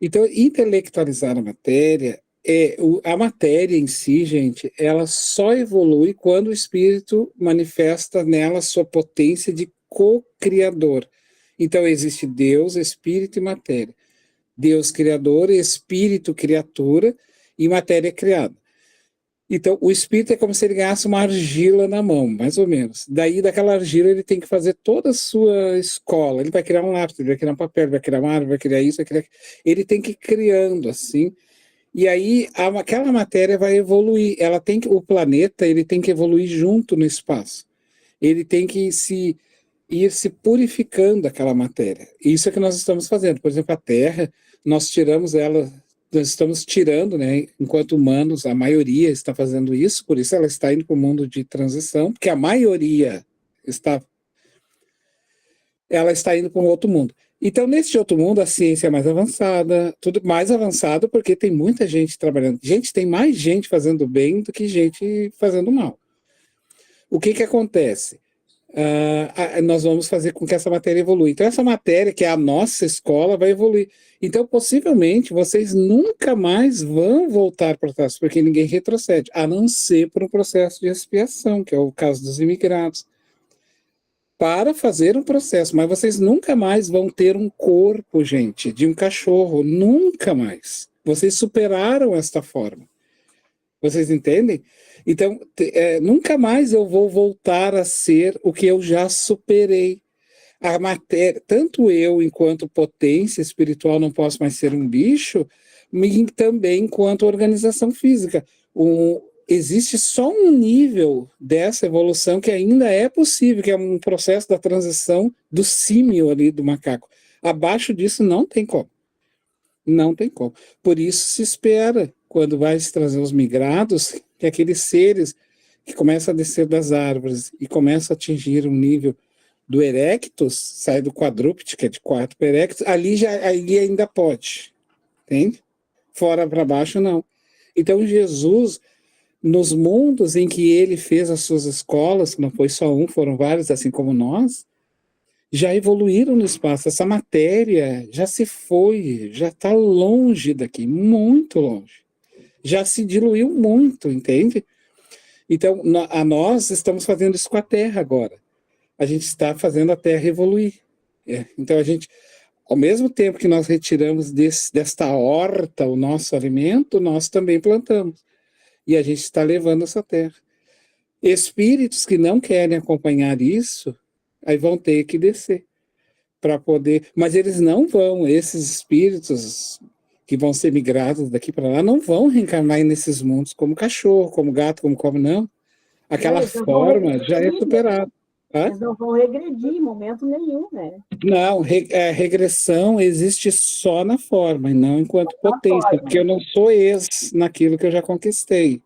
Então, intelectualizar a matéria, a matéria em si, gente, ela só evolui quando o espírito manifesta nela sua potência de co-criador. Então, existe Deus, espírito e matéria. Deus criador, espírito criatura e matéria criada. Então, o espírito é como se ele ganhasse uma argila na mão, mais ou menos. Daí, daquela argila, ele tem que fazer toda a sua escola. Ele vai criar um lápis, ele vai criar um papel, vai criar uma árvore, vai criar isso, vai criar... Ele tem que ir criando, assim. E aí, aquela matéria vai evoluir. O planeta, ele tem que evoluir junto no espaço. Ele tem que ir se purificando aquela matéria. Isso é que nós estamos fazendo. Por exemplo, a Terra, nós estamos tirando, né, enquanto humanos, a maioria está fazendo isso, por isso ela está indo para o mundo de transição, porque a maioria ela está indo para um outro mundo. Então, nesse outro mundo, a ciência é mais avançada, tudo mais avançado, porque tem muita gente trabalhando. Gente, tem mais gente fazendo bem do que gente fazendo mal. O que acontece? Nós vamos fazer com que essa matéria evolua. Então, essa matéria, que é a nossa escola, vai evoluir. Então, possivelmente, vocês nunca mais vão voltar para trás, porque ninguém retrocede, a não ser por um processo de expiação, que é o caso dos imigrados. Para fazer um processo, mas vocês nunca mais vão ter um corpo, gente, de um cachorro, nunca mais. Vocês superaram esta forma. Vocês entendem? Então, nunca mais eu vou voltar a ser o que eu já superei. A matéria, tanto eu, enquanto potência espiritual, não posso mais ser um bicho, e também enquanto organização física. Existe só um nível dessa evolução que ainda é possível, que é um processo da transição do símio ali, do macaco. Abaixo disso não tem como. Não tem como. Por isso se espera, quando vai se trazer os migrados, que aqueles seres que começam a descer das árvores e começam a atingir um nível do erectus, sai do quadrúpede, que é de 4 para erectus, ali ainda pode, entende? Fora para baixo, não. Então, Jesus, nos mundos em que ele fez as suas escolas, não foi só um, foram vários, assim como nós, já evoluíram no espaço. Essa matéria já se foi, já está longe daqui, muito longe. Já se diluiu muito, entende? Então, nós estamos fazendo isso com a Terra agora. A gente está fazendo a Terra evoluir. Então, ao mesmo tempo que nós retiramos desta horta o nosso alimento, nós também plantamos. E a gente está levando essa terra. Espíritos que não querem acompanhar isso, aí vão ter que descer para poder... Mas eles não vão, esses espíritos que vão ser migrados daqui para lá, não vão reencarnar nesses mundos como cachorro, como gato, como não. Aquela forma já é superada. Eles não vão regredir em momento nenhum, né? Não, regressão existe só na forma, e não enquanto potência, porque eu não sou ex naquilo que eu já conquistei.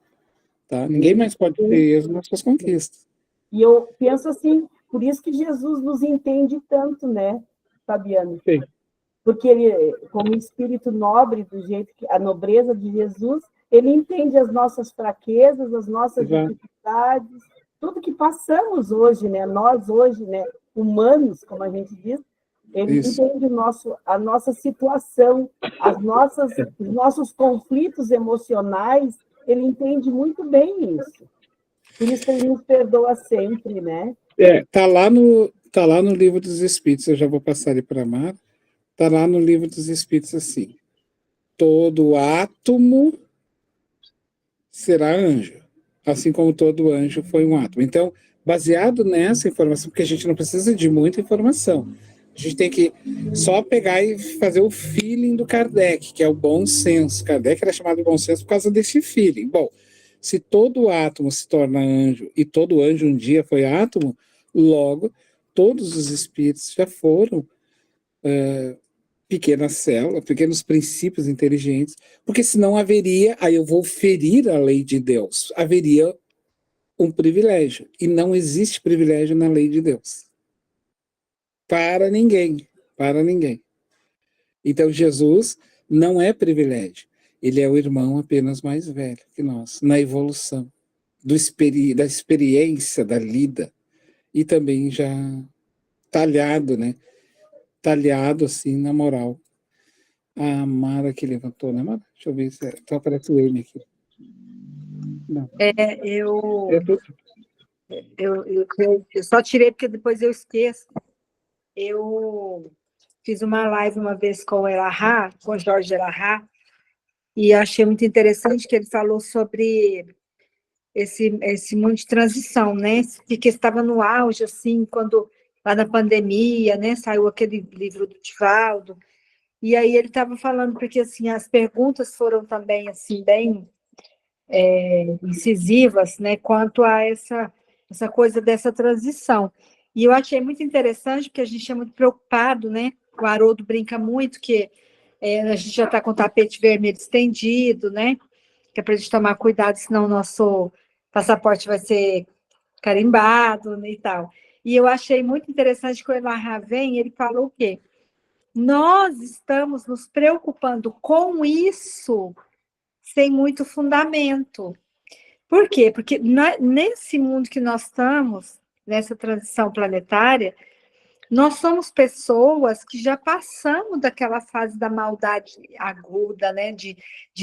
Tá? Ninguém mais pode ser ex nas suas conquistas. E eu penso assim, Por isso que Jesus nos entende tanto, né, Fabiano? Sim. Porque ele, como espírito nobre, do jeito que a nobreza de Jesus, ele entende as nossas fraquezas, as nossas dificuldades, tudo que passamos hoje, né? Nós hoje, né, humanos, como a gente diz, ele entende a nossa situação, os nossos conflitos emocionais, ele entende muito bem isso. Por isso que ele nos perdoa sempre, né? Tá lá no Livro dos Espíritos, eu já vou passar ele para a Mara. Tá lá no Livro dos Espíritos assim: todo átomo será anjo, assim como todo anjo foi um átomo. Então, baseado nessa informação, porque a gente não precisa de muita informação, a gente tem que só pegar e fazer o feeling do Kardec, que é o bom senso. Kardec era chamado de bom senso por causa desse feeling. Bom, se todo átomo se torna anjo e todo anjo um dia foi átomo, logo todos os espíritos já foram pequenas células, pequenos princípios inteligentes, porque senão haveria, aí eu vou ferir a lei de Deus, haveria um privilégio, e não existe privilégio na lei de Deus. Para ninguém, para ninguém. Então Jesus não é privilégio, ele é o irmão apenas mais velho que nós, na evolução, da experiência, da lida, e também já talhado, né? Talhado assim na moral. A Mara que levantou, né, Mara? Deixa eu ver se então aparece o M aqui. Não. Eu só tirei porque depois eu esqueço. Eu fiz uma live uma vez com o Elahá, com o Jorge Elahá, e achei muito interessante que ele falou sobre esse mundo de transição, né? Que estava no auge, assim, quando lá na pandemia, né? Saiu aquele livro do Divaldo. E aí ele estava falando, porque assim, as perguntas foram também assim, bem incisivas, né, quanto a essa coisa dessa transição. E eu achei muito interessante, porque a gente é muito preocupado, né? O Haroldo brinca muito que a gente já está com o tapete vermelho estendido, né? Que é para a gente tomar cuidado, senão o nosso passaporte vai ser carimbado, né, e tal. E eu achei muito interessante que o Elahá vem, ele falou o quê? Nós estamos nos preocupando com isso sem muito fundamento. Por quê? Porque nesse mundo que nós estamos, nessa transição planetária, nós somos pessoas que já passamos daquela fase da maldade aguda, né? De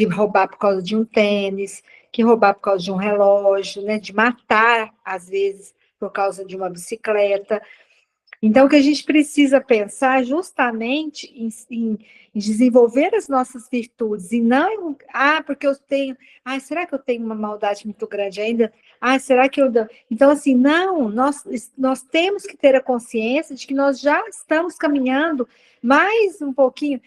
roubar por causa de um tênis, que roubar por causa de um relógio, né? De matar, às vezes, por causa de uma bicicleta. Então, o que a gente precisa pensar justamente em desenvolver as nossas virtudes, e não, porque eu tenho, será que eu tenho uma maldade muito grande ainda? Será que eu... Então, assim, não, nós temos que ter a consciência de que nós já estamos caminhando mais um pouquinho,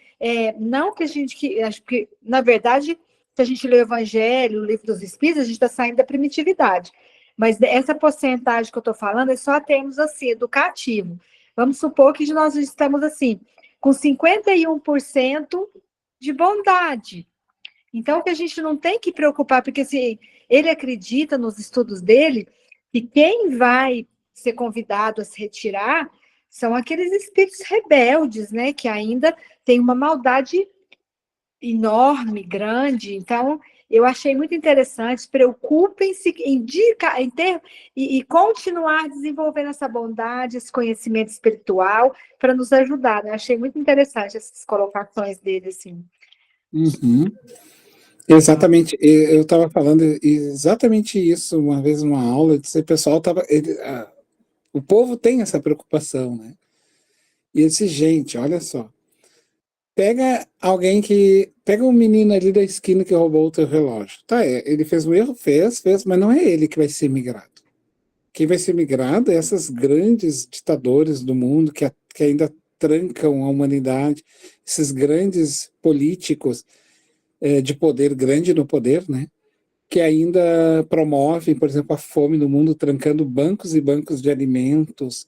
não que a gente, acho que, na verdade, se a gente lê o Evangelho, o Livro dos Espíritos, a gente está saindo da primitividade. Mas essa porcentagem que eu estou falando é só termos assim, educativo. Vamos supor que nós estamos assim, com 51% de bondade. Então, que a gente não tem que preocupar, porque se ele acredita nos estudos dele, que quem vai ser convidado a se retirar são aqueles espíritos rebeldes, né? Que ainda tem uma maldade enorme, grande. Então, eu achei muito interessante. Preocupem-se em ter e continuar desenvolvendo essa bondade, esse conhecimento espiritual para nos ajudar. Né? Achei muito interessante essas colocações dele, assim. Uhum. Exatamente. Eu estava falando exatamente isso uma vez numa aula. O pessoal estava, o povo tem essa preocupação, né? E eu disse, gente, olha só. Pega um menino ali da esquina que roubou o teu relógio. Tá, ele fez um erro, fez, mas não é ele que vai ser migrado. Quem vai ser migrado é essas grandes ditadores do mundo que ainda trancam a humanidade, esses grandes políticos de poder, grande no poder, né? Que ainda promovem, por exemplo, a fome no mundo, trancando bancos e bancos de alimentos,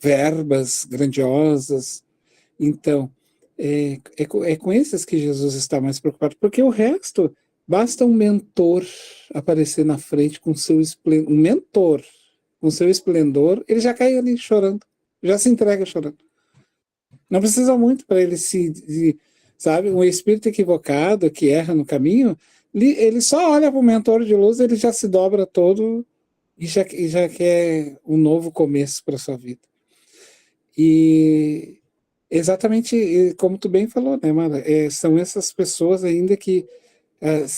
verbas grandiosas. Então, é com esses que Jesus está mais preocupado, porque o resto, basta um mentor aparecer na frente com seu esplendor, um mentor, com seu esplendor, ele já cai ali chorando, já se entrega chorando. Não precisa muito para ele sabe, um espírito equivocado que erra no caminho, ele só olha para o mentor de luz, ele já se dobra todo e já quer um novo começo para sua vida. E exatamente como tu bem falou, né, Mara? São essas pessoas ainda que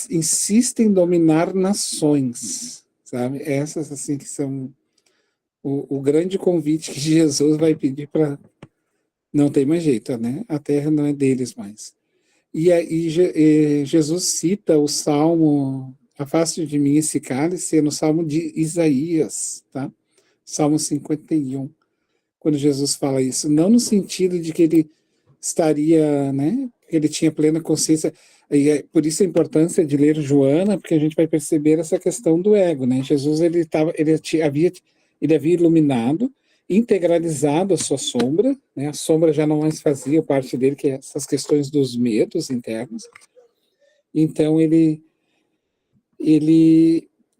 insistem em dominar nações, sabe? Essas assim que são o grande convite que Jesus vai pedir para... Não tem mais jeito, né? A terra não é deles mais. E aí Jesus cita o Salmo, afaste de mim esse cálice, no Salmo de Isaías, tá? Salmo 51, quando Jesus fala isso, não no sentido de que ele estaria, né? Ele tinha plena consciência, e por isso a importância de ler Joana, porque a gente vai perceber essa questão do ego, né? Jesus ele havia iluminado, integralizado a sua sombra, né? A sombra já não mais fazia parte dele, que é essas questões dos medos internos. Então ele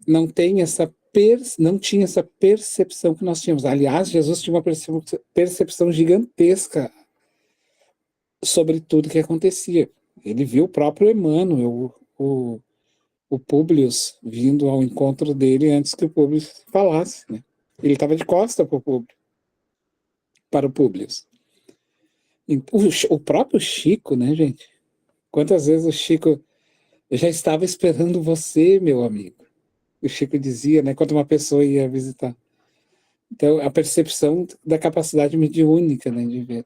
não tinha essa percepção que nós tínhamos. Aliás, Jesus tinha uma percepção gigantesca sobre tudo que acontecia. Ele viu o próprio Emmanuel, o Públio vindo ao encontro dele antes que o Públio falasse, né? Ele estava de costa para o Públio. O próprio Chico, né, gente? Quantas vezes o Chico... Eu já estava esperando você, meu amigo. O Chico dizia, né, quando uma pessoa ia visitar. Então, a percepção da capacidade mediúnica, né, de ver.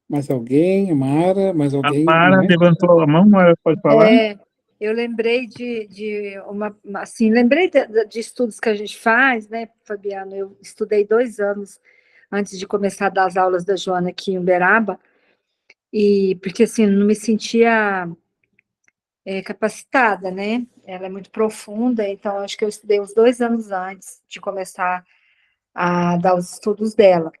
Mais alguém? Mara? Mais alguém? A Mara levantou a mão, Mara, pode falar? Eu lembrei lembrei de estudos que a gente faz, né, Fabiano? Eu estudei 2 anos antes de começar a dar as aulas da Joana aqui em Uberaba, porque assim, não me sentia capacitada, né? Ela é muito profunda, então acho que eu estudei uns 2 anos antes de começar a dar os estudos dela.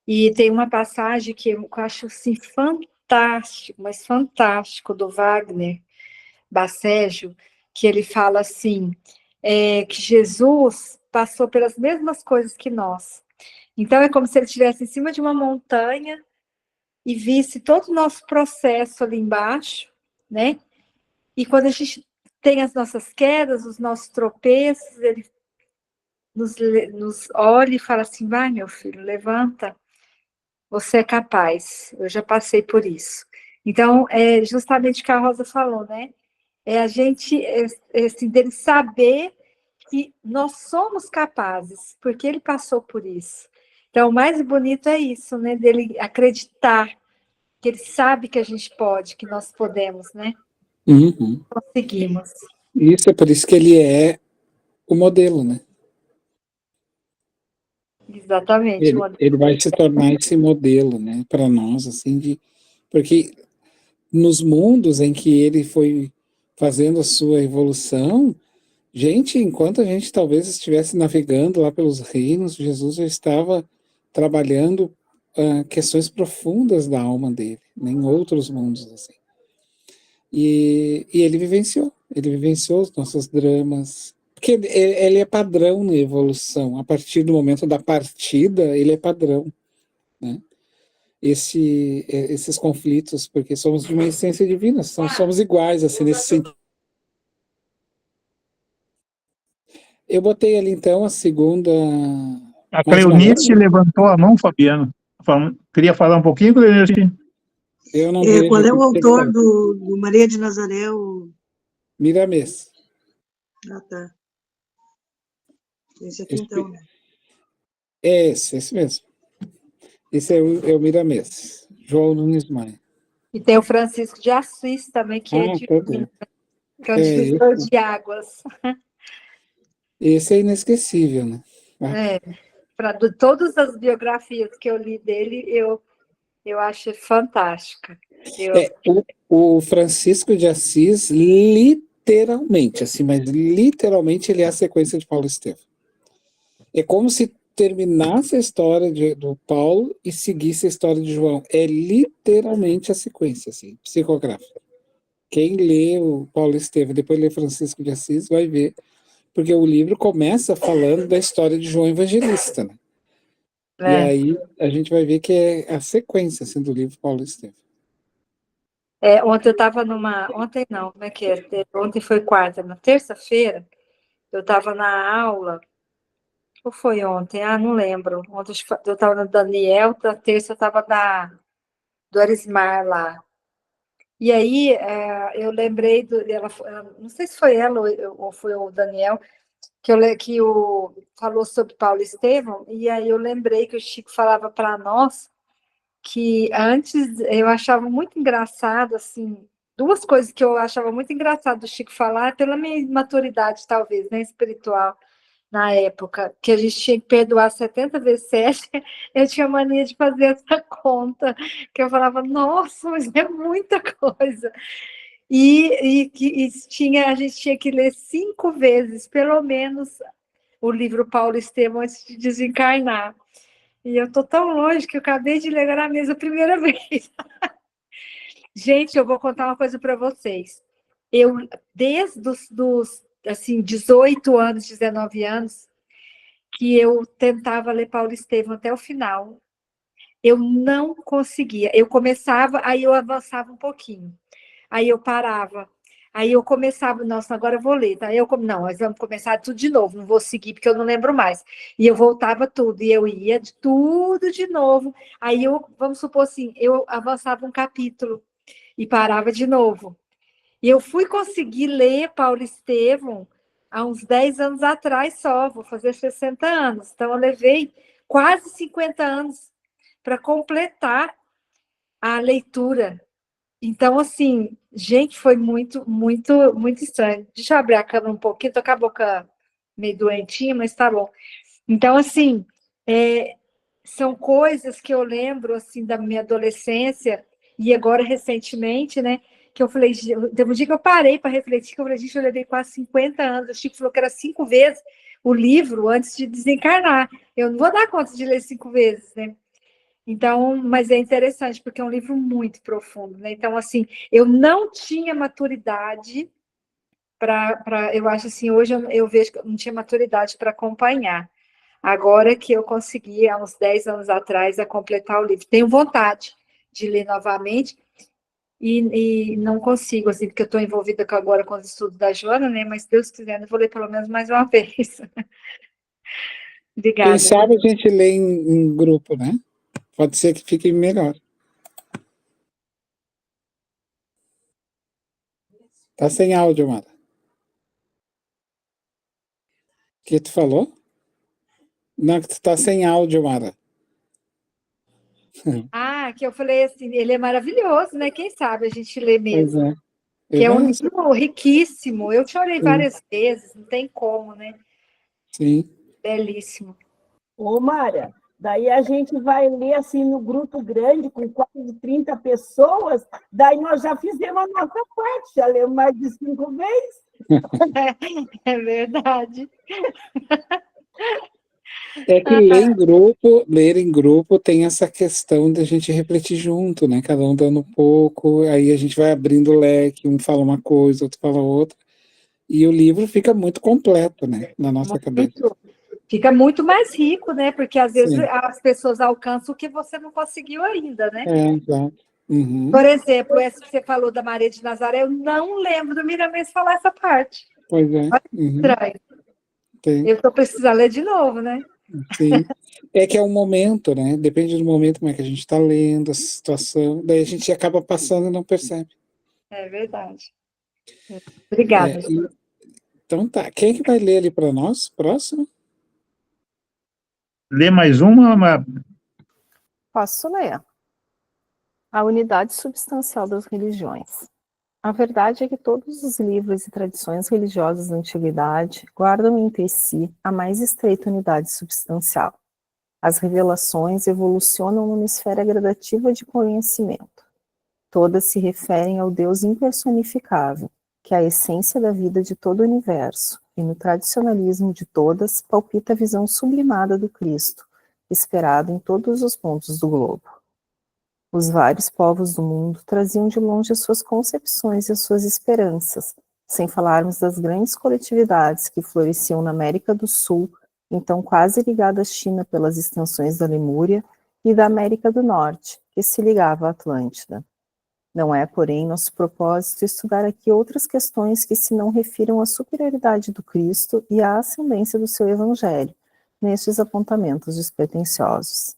E tem uma passagem que eu acho assim fantástico, mas fantástico, do Wagner Bacejo, que ele fala assim, que Jesus passou pelas mesmas coisas que nós. Então é como se ele estivesse em cima de uma montanha e visse todo o nosso processo ali embaixo, né? E quando a gente tem as nossas quedas, os nossos tropeços, ele nos olha e fala assim, vai, meu filho, levanta, você é capaz, eu já passei por isso. Então, é justamente o que a Rosa falou, né? A gente, assim, dele saber que nós somos capazes, porque ele passou por isso. Então, o mais bonito é isso, né? Dele acreditar que ele sabe que a gente pode, que nós podemos, né? Uhum. Conseguimos. Isso é por isso que ele é o modelo, né? Exatamente. Ele vai se tornar esse modelo, né, para nós, assim, porque nos mundos em que ele foi fazendo a sua evolução, gente, enquanto a gente talvez estivesse navegando lá pelos reinos, Jesus já estava trabalhando questões profundas da alma dele, né, em outros mundos, assim. E ele vivenciou os nossos dramas, porque ele é padrão na evolução. A partir do momento da partida, ele é padrão, né? Esses conflitos, porque somos de uma essência divina, somos iguais, assim, nesse sentido. Eu botei ali, então, a segunda... A Cleonice levantou a mão, Fabiano. Queria falar um pouquinho, Cleonice? Eu não qual é o autor do Maria de Nazaré? Miramês. Ah, tá. Esse aqui, então, né? Esse mesmo. Esse é o Miramês, João Nunes Maia. E tem o Francisco de Assis também, que é divino, que é um divisor de águas. Esse é inesquecível, né? De todas as biografias que eu li dele, eu acho fantástica. O Francisco de Assis, literalmente, assim, mas literalmente ele é a sequência de Paulo Estevam. É como se terminasse a história do Paulo e seguisse a história de João. É literalmente a sequência, assim, psicográfica. Quem lê o Paulo Estevam, depois lê Francisco de Assis, vai ver, porque o livro começa falando da história de João Evangelista, né? E aí a gente vai ver que é a sequência assim, do livro Paulo Estevam. Ontem eu estava ontem não, como é que é? Ontem foi quarta, na terça-feira, eu estava na aula, ou foi ontem? Ah, não lembro. Ontem eu estava no Daniel, na terça eu estava do Arismar lá. E aí eu lembrei, não sei se foi ela ou foi o Daniel, que falou sobre Paulo Estevam, e aí eu lembrei que o Chico falava para nós que antes eu achava muito engraçado, assim, duas coisas que eu achava muito engraçado do Chico falar, pela minha maturidade, talvez, né, espiritual, na época, que a gente tinha que perdoar 70 vezes 7, eu tinha mania de fazer essa conta, que eu falava, nossa, mas é muita coisa. A gente tinha que ler 5 vezes, pelo menos, o livro Paulo Estevam antes de desencarnar. E eu estou tão longe que eu acabei de ler na mesa a primeira vez. Gente, eu vou contar uma coisa para vocês. Eu, desde os assim, 18 anos, 19 anos, que eu tentava ler Paulo Estevam até o final, eu não conseguia. Eu começava, aí eu avançava um pouquinho. Aí eu parava. Aí eu começava, nossa, agora eu vou ler, tá? Não, nós vamos começar tudo de novo, não vou seguir porque eu não lembro mais. E eu voltava tudo, e eu ia de tudo de novo. Aí vamos supor assim, eu avançava um capítulo e parava de novo. E eu fui conseguir ler Paulo Estevam há uns 10 anos atrás só, vou fazer 60 anos. Então eu levei quase 50 anos para completar a leitura. Então, assim, gente, foi muito, muito, muito estranho. Deixa eu abrir a câmera um pouquinho, tô com a boca meio doentinha, mas tá bom. Então, assim, são coisas que eu lembro, assim, da minha adolescência, e agora, recentemente, né, que eu falei, teve um dia que eu parei para refletir, que eu falei, gente, eu levei quase 50 anos, o Chico falou que era 5 vezes o livro antes de desencarnar. Eu não vou dar conta de ler 5 vezes, né? Então, mas é interessante, porque é um livro muito profundo, né? Então, assim, eu não tinha maturidade eu acho assim, hoje eu vejo que eu não tinha maturidade para acompanhar. Agora que eu consegui, há uns 10 anos atrás, a completar o livro. Tenho vontade de ler novamente e não consigo, assim, porque eu estou envolvida agora com os estudos da Joana, né? Mas se Deus quiser, eu vou ler pelo menos mais uma vez. Quem Obrigada. sabe a gente lê em grupo, né? Pode ser que fique melhor. Tá sem áudio, Mara. O que tu falou? Não, que tu tá sem áudio, Mara. Ah, que eu falei assim, ele é maravilhoso, né? Quem sabe a gente lê Pois mesmo. é. Que é um livro riquíssimo. Eu chorei várias vezes, não tem como, né? Sim. Belíssimo. Ô, Mara, daí a gente vai ler assim no grupo grande, com quase 30 pessoas, daí nós já fizemos a nossa parte, já lemos mais de 5 vezes. É verdade. É que ler em grupo tem essa questão da gente refletir junto, né? Cada um dando um pouco, aí a gente vai abrindo o leque, um fala uma coisa, outro fala outra, e o livro fica muito completo, né? Na nossa cabeça. Fica muito mais rico, né? Porque às vezes Sim. as pessoas alcançam o que você não conseguiu ainda, né? Exato. Uhum. Por exemplo, essa que você falou da Maria de Nazaré, eu não lembro do Miramês falar essa parte. Pois é. Estranho. Tem. Eu estou precisando ler de novo, né? Sim. É que é um momento, né? Depende do momento como é que a gente está lendo, a situação, daí a gente acaba passando e não percebe. É verdade. Obrigada. Então tá. Quem é que vai ler ali para nós? Próximo? Lê mais uma? Posso ler. A unidade substancial das religiões. A verdade é que todos os livros e tradições religiosas da antiguidade guardam entre si a mais estreita unidade substancial. As revelações evolucionam numa esfera gradativa de conhecimento. Todas se referem ao Deus impersonificável, que é a essência da vida de todo o universo, e no tradicionalismo de todas palpita a visão sublimada do Cristo, esperado em todos os pontos do globo. Os vários povos do mundo traziam de longe as suas concepções e as suas esperanças, sem falarmos das grandes coletividades que floresciam na América do Sul, então quase ligada à China pelas extensões da Lemúria, e da América do Norte, que se ligava à Atlântida. Não é, porém, nosso propósito estudar aqui outras questões que se não refiram à superioridade do Cristo e à ascendência do seu Evangelho, nestes apontamentos despretensiosos.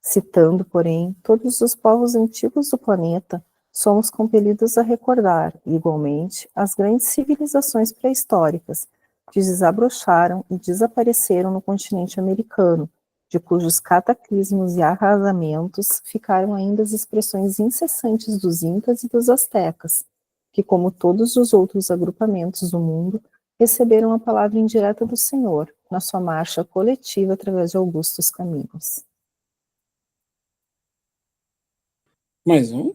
Citando, porém, todos os povos antigos do planeta, somos compelidos a recordar, igualmente, as grandes civilizações pré-históricas que desabrocharam e desapareceram no continente americano, de cujos cataclismos e arrasamentos ficaram ainda as expressões incessantes dos incas e dos astecas, que, como todos os outros agrupamentos do mundo, receberam a palavra indireta do Senhor, na sua marcha coletiva através de augustos caminhos. Mais um?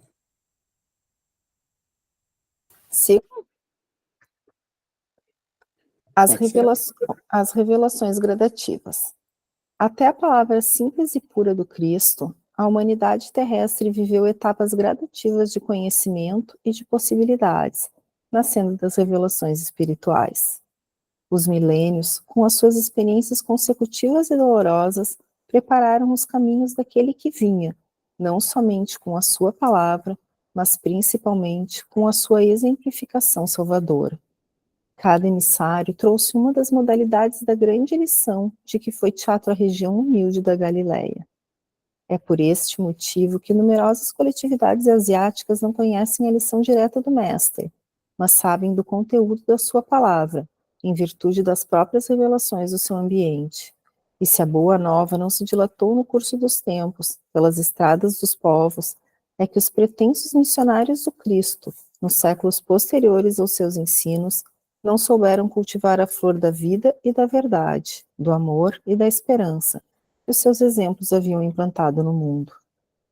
Sim. As revelações gradativas. Até a palavra simples e pura do Cristo, a humanidade terrestre viveu etapas gradativas de conhecimento e de possibilidades, nascendo das revelações espirituais. Os milênios, com as suas experiências consecutivas e dolorosas, prepararam os caminhos daquele que vinha, não somente com a sua palavra, mas principalmente com a sua exemplificação salvadora. Cada emissário trouxe uma das modalidades da grande lição de que foi teatro a região humilde da Galileia. É por este motivo que numerosas coletividades asiáticas não conhecem a lição direta do Mestre, mas sabem do conteúdo da sua palavra, em virtude das próprias revelações do seu ambiente. E se a boa nova não se dilatou no curso dos tempos, pelas estradas dos povos, é que os pretensos missionários do Cristo, nos séculos posteriores aos seus ensinos, não souberam cultivar a flor da vida e da verdade, do amor e da esperança, que os seus exemplos haviam implantado no mundo,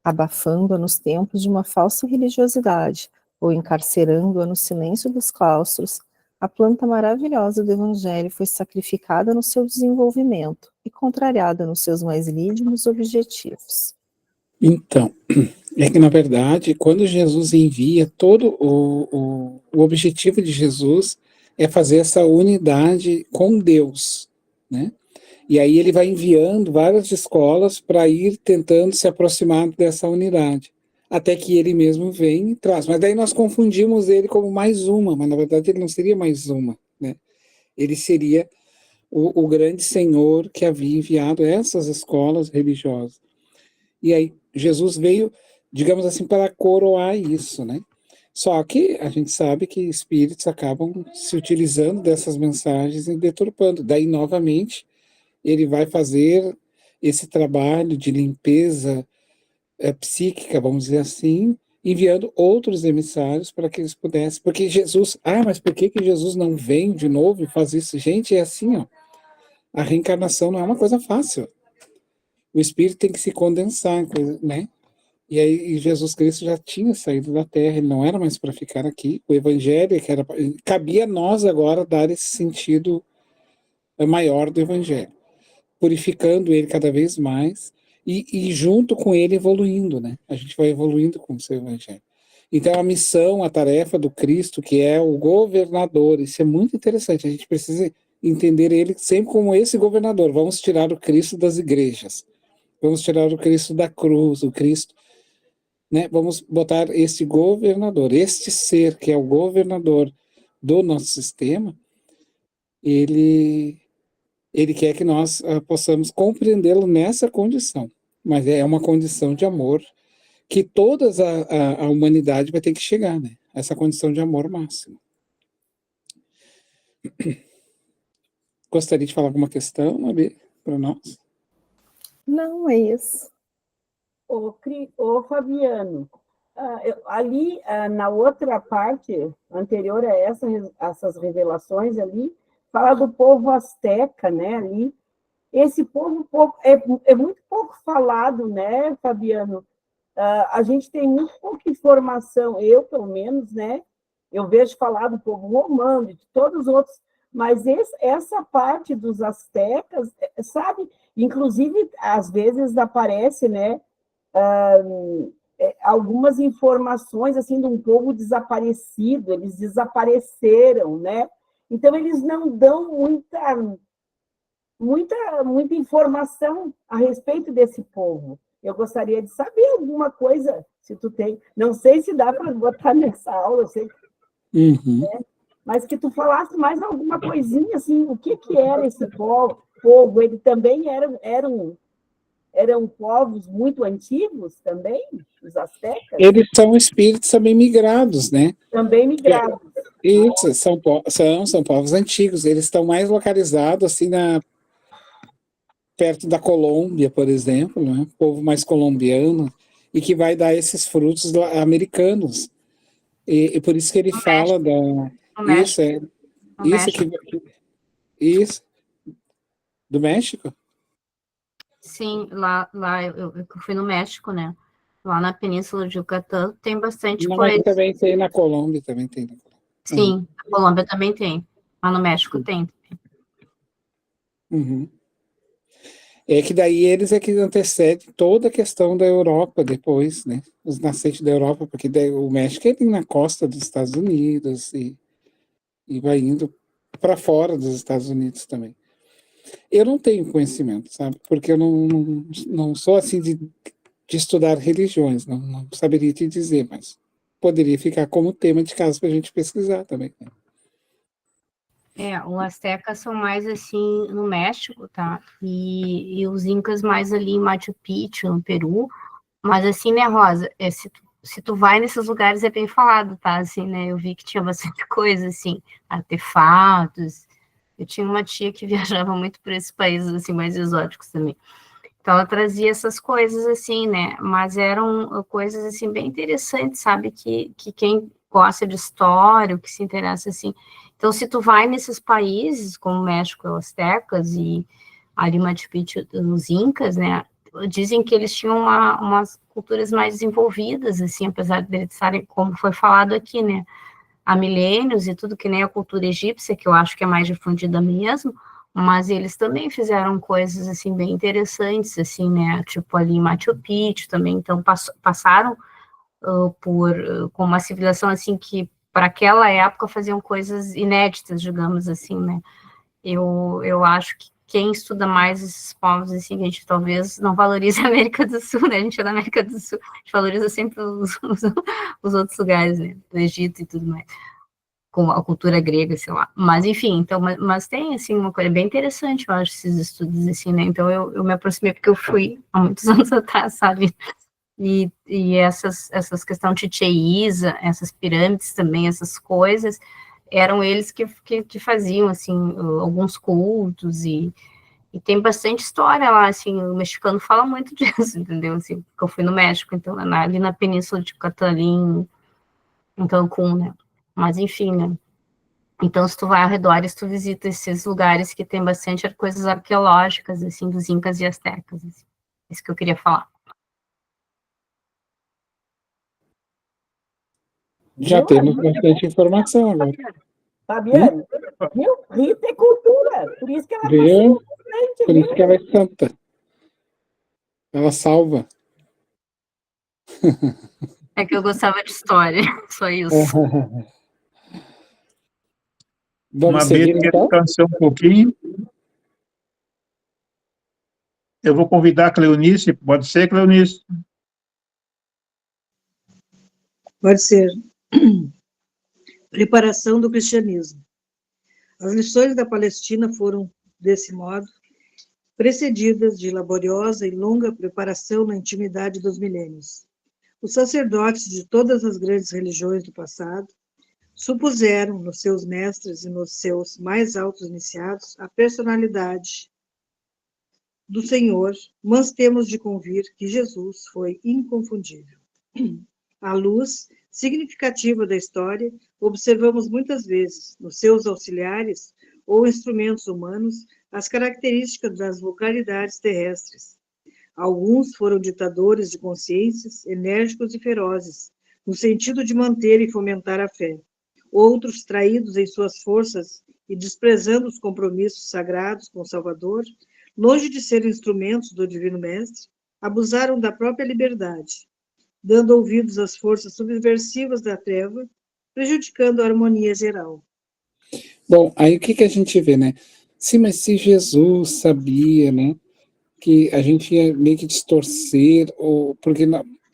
abafando-a nos tempos de uma falsa religiosidade, ou encarcerando-a no silêncio dos claustros. A planta maravilhosa do Evangelho foi sacrificada no seu desenvolvimento e contrariada nos seus mais lídios objetivos. Então, é que, na verdade, quando Jesus envia, todo o objetivo de Jesus é fazer essa unidade com Deus, né? E aí ele vai enviando várias escolas para ir tentando se aproximar dessa unidade, até que ele mesmo vem e traz. Mas daí nós confundimos ele como mais uma, mas na verdade ele não seria mais uma, né? Ele seria o grande Senhor que havia enviado essas escolas religiosas. E aí Jesus veio, digamos assim, para coroar isso, né? Só que a gente sabe que espíritos acabam se utilizando dessas mensagens e deturpando. Daí, novamente, ele vai fazer esse trabalho de limpeza psíquica, vamos dizer assim, enviando outros emissários para que eles pudessem. Porque Jesus... mas por que Jesus não vem de novo e faz isso? Gente, é assim, ó. A reencarnação não é uma coisa fácil. O espírito tem que se condensar, né? E aí Jesus Cristo já tinha saído da Terra, ele não era mais para ficar aqui. O Evangelho, cabia a nós agora dar esse sentido maior do Evangelho, purificando ele cada vez mais e junto com ele evoluindo, né? A gente vai evoluindo com o seu Evangelho. Então a missão, a tarefa do Cristo, que é o governador, isso é muito interessante, a gente precisa entender ele sempre como esse governador. Vamos tirar o Cristo das igrejas, vamos tirar o Cristo da cruz, o Cristo... Né, vamos botar esse governador, este ser que é o governador do nosso sistema, ele quer que nós possamos compreendê-lo nessa condição, mas é uma condição de amor que toda a humanidade vai ter que chegar, né? Essa condição de amor máximo. Gostaria de falar alguma questão, Mabi, para nós? Não, é isso. Ô Fabiano, ali na outra parte, anterior a essas revelações ali, fala do povo asteca, né, ali. Esse povo é muito pouco falado, né, Fabiano? A gente tem muito pouca informação, eu, pelo menos, né, eu vejo falar do povo romano, de todos os outros, mas essa parte dos astecas, sabe, inclusive, às vezes aparece, né, algumas informações assim de um povo desaparecido, eles desapareceram, né? Então eles não dão muita informação a respeito desse povo. Eu gostaria de saber alguma coisa, se tu tem. Não sei se dá para botar nessa aula, eu sei, mas que tu falasse mais alguma coisinha, assim, o que era esse povo? Ele também eram povos muito antigos também, os astecas? Eles são espíritos também migrados, né? Também migrados. Isso, são povos antigos. Eles estão mais localizados assim perto da Colômbia, por exemplo, né? Povo mais colombiano, e que vai dar esses frutos americanos. E por isso que ele fala No isso, México. No isso México. isso, do México? Sim, lá eu fui no México, né? Lá na Península de Yucatán tem bastante Não, coisa. mas também tem na Colômbia, também tem. Sim, a Colômbia também tem, mas no México tem. Uhum. É que daí eles é que antecedem toda a questão da Europa depois, né? Os nascentes da Europa, porque daí o México é ali na costa dos Estados Unidos e vai indo para fora dos Estados Unidos também. Eu não tenho conhecimento, sabe? Porque eu não sou assim de estudar religiões, não saberia te dizer, mas poderia ficar como tema de caso para a gente pesquisar também. Os astecas são mais assim no México, tá? E os incas mais ali em Machu Picchu, no Peru. Mas assim, né, Rosa, se tu vai nesses lugares é bem falado, tá? Assim, né? Eu vi que tinha bastante coisa, assim, artefatos. Eu tinha uma tia que viajava muito por esses países, assim, mais exóticos também. Então, ela trazia essas coisas, assim, né? Mas eram coisas, assim, bem interessantes, sabe? Que quem gosta de história, o que se interessa, assim. Então, se tu vai nesses países, como México, os Aztecas e ali Machu Picchu, os Incas, né? Dizem que eles tinham umas culturas mais desenvolvidas, assim, apesar de eles estarem, como foi falado aqui, né? Há milênios e tudo que nem a cultura egípcia, que eu acho que é mais difundida mesmo, mas eles também fizeram coisas, assim, bem interessantes, assim, né, tipo ali em Machu Picchu também, então passaram com uma civilização, assim, que para aquela época faziam coisas inéditas, digamos assim, né, eu acho que quem estuda mais esses povos, assim, a gente talvez não valorize a América do Sul, né, a gente é da América do Sul, a gente valoriza sempre os outros lugares, né, do Egito e tudo mais, com a cultura grega, sei lá. Mas, enfim, então, mas tem, assim, uma coisa bem interessante, eu acho, esses estudos, assim, né? Então, eu me aproximei porque eu fui há muitos anos atrás, sabe? E essas questões de Chichén Itzá, essas pirâmides também, essas coisas, eram eles que faziam, assim, alguns cultos e tem bastante história lá, assim, o mexicano fala muito disso, entendeu? Assim, porque eu fui no México, então, ali na Península de Yucatán, ali em Cancún, né? Mas, enfim, né? Então, se tu vai ao redor, tu visita esses lugares que tem bastante coisas arqueológicas, assim, dos incas e astecas, assim. Isso que eu queria falar. Já temos bastante informação agora. Fabiane, viu? Rita é cultura, por isso que ela Viu? passou na frente, Por isso que ela é santa. Ela salva. É que eu gostava de história, só isso. Vamos Uma vez seguir, que então? descansar um pouquinho. Eu vou convidar a Cleonice, pode ser, Cleonice? Pode ser. Preparação do cristianismo. As lições da Palestina foram, desse modo, precedidas de laboriosa e longa preparação na intimidade dos milênios. Os sacerdotes de todas as grandes religiões do passado supuseram nos seus mestres e nos seus mais altos iniciados a personalidade do Senhor, mas temos de convir que Jesus foi inconfundível. A luz significativa da história observamos muitas vezes nos seus auxiliares ou instrumentos humanos as características das vulgaridades terrestres. Alguns foram ditadores de consciências, enérgicos e ferozes, no sentido de manter e fomentar a fé. Outros, traídos em suas forças e desprezando os compromissos sagrados com o Salvador, longe de ser instrumentos do Divino Mestre, abusaram da própria liberdade. dando ouvidos às forças subversivas da treva, prejudicando a harmonia geral. Bom, aí o que a gente vê, né? Sim, mas se Jesus sabia, né, que a gente ia meio que distorcer, ou porque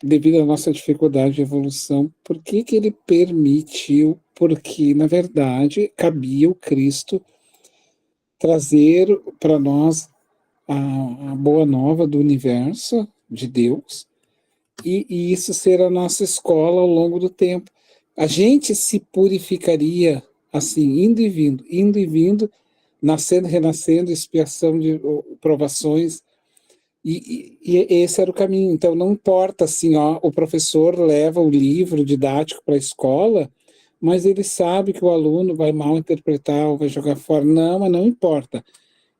devido à nossa dificuldade de evolução, por que ele permitiu? Porque, na verdade, cabia o Cristo trazer para nós a boa nova do universo, de Deus, e isso ser a nossa escola ao longo do tempo. A gente se purificaria assim, indo e vindo, nascendo, renascendo, expiação de provações, e esse era o caminho. Então, não importa assim, ó, o professor leva o livro didático para a escola, mas ele sabe que o aluno vai mal interpretar ou vai jogar fora. Não, mas não importa.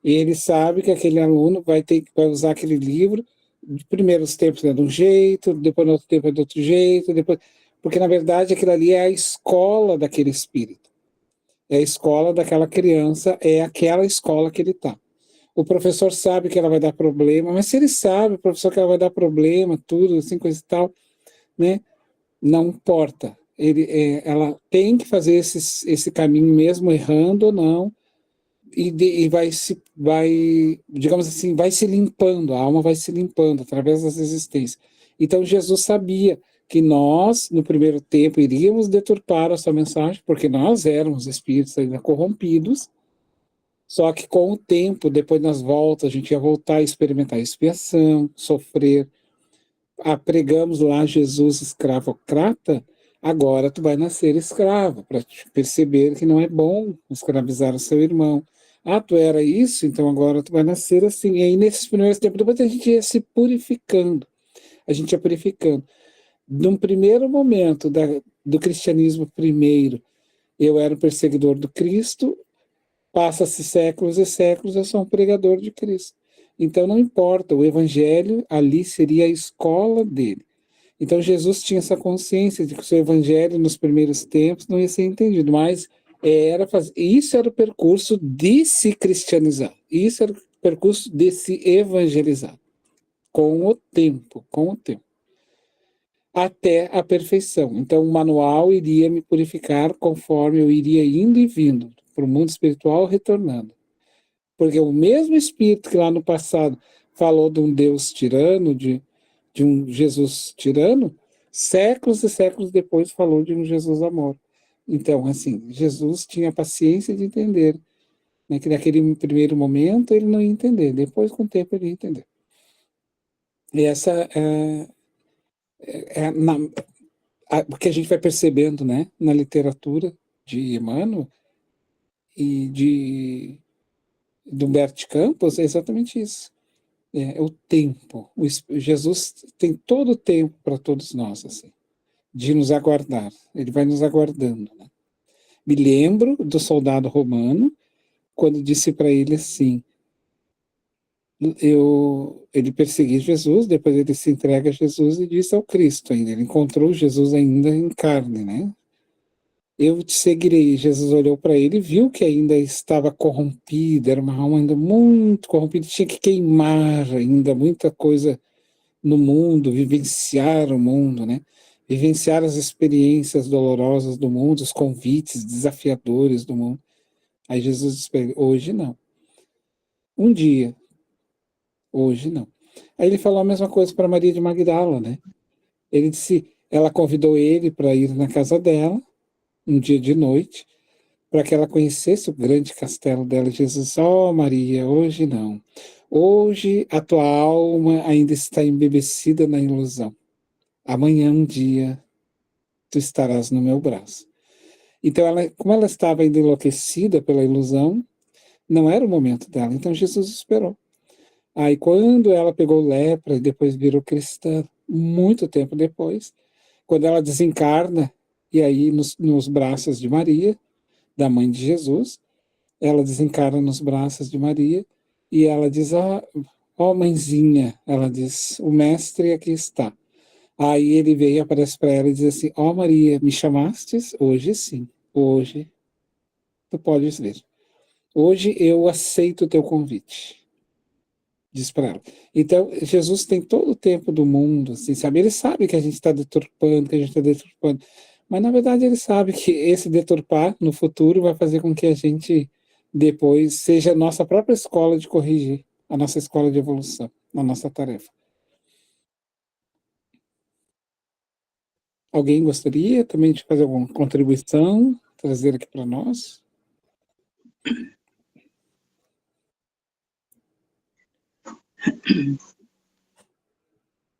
Ele sabe que aquele aluno vai usar aquele livro, de primeiros tempos é de um jeito, depois no outro tempo é de outro jeito, depois, porque na verdade aquilo ali é a escola daquele espírito. É a escola daquela criança, é aquela escola que ele está. O professor sabe que ela vai dar problema, mas se ele sabe, o professor, que ela vai dar problema, tudo, assim, coisa e tal, né? Não importa. Ela tem que fazer esse caminho mesmo, errando ou não, e vai, digamos assim, vai se limpando, a alma vai se limpando através das existências. Então Jesus sabia que nós, no primeiro tempo, iríamos deturpar a sua mensagem, porque nós éramos espíritos ainda corrompidos, só que com o tempo, depois nas voltas, a gente ia voltar a experimentar a expiação, sofrer. Pregamos lá Jesus escravocrata, agora tu vai nascer escravo, para perceber que não é bom escravizar o seu irmão. Tu era isso, então agora tu vai nascer assim. E aí, nesses primeiros tempos, depois a gente ia se purificando. A gente ia purificando. Num primeiro momento do cristianismo primeiro, eu era o perseguidor do Cristo, passa-se séculos e séculos, eu sou um pregador de Cristo. Então não importa, o evangelho ali seria a escola dele. Então Jesus tinha essa consciência de que o seu evangelho nos primeiros tempos não ia ser entendido, mas isso era o percurso de se cristianizar, isso era o percurso de se evangelizar, com o tempo, até a perfeição. Então o manual iria me purificar conforme eu iria indo e vindo, para o mundo espiritual retornando. Porque o mesmo Espírito que lá no passado falou de um Deus tirano, de um Jesus tirano, séculos e séculos depois falou de um Jesus amor. Então, assim, Jesus tinha paciência de entender, né, que naquele primeiro momento ele não ia entender, depois com o tempo ele ia entender. E essa porque a gente vai percebendo, né, na literatura de Emmanuel e de Humberto Campos, é exatamente isso. É o tempo. Jesus tem todo o tempo para todos nós, assim, de nos aguardar. Ele vai nos aguardando. Né? Me lembro do soldado romano, quando disse para ele assim, ele perseguiu Jesus, depois ele se entrega a Jesus e disse ao Cristo ainda, ele encontrou Jesus ainda em carne, né? Eu te seguirei. Jesus olhou para ele e viu que ainda estava corrompido, era uma alma ainda muito corrompida, tinha que queimar ainda muita coisa no mundo, vivenciar o mundo, né? Vivenciar as experiências dolorosas do mundo, os convites desafiadores do mundo. Aí Jesus disse para ele, hoje não. Um dia, hoje não. Aí ele falou a mesma coisa para Maria de Magdala, né? Ele disse, ela convidou ele para ir na casa dela, um dia de noite, para que ela conhecesse o grande castelo dela. Jesus disse, Maria, hoje não. Hoje a tua alma ainda está embebecida na ilusão. Amanhã, um dia, tu estarás no meu braço. Então, como ela estava ainda enlouquecida pela ilusão, não era o momento dela. Então, Jesus esperou. Aí, quando ela pegou lepra e depois virou cristã, muito tempo depois, quando ela desencarna, e aí nos braços de Maria, da mãe de Jesus, ela desencarna nos braços de Maria, e ela diz, mãezinha, ela diz, o mestre aqui está. Aí ele veio e aparece para ela e diz assim, Maria, me chamastes? Hoje sim, hoje tu podes vir. Hoje eu aceito o teu convite diz para ela. Então, Jesus tem todo o tempo do mundo, assim, sabe? Ele sabe que a gente está deturpando, mas na verdade ele sabe que esse deturpar no futuro vai fazer com que a gente depois seja a nossa própria escola de corrigir, a nossa escola de evolução, a nossa tarefa. Alguém gostaria também de fazer alguma contribuição, trazer aqui para nós?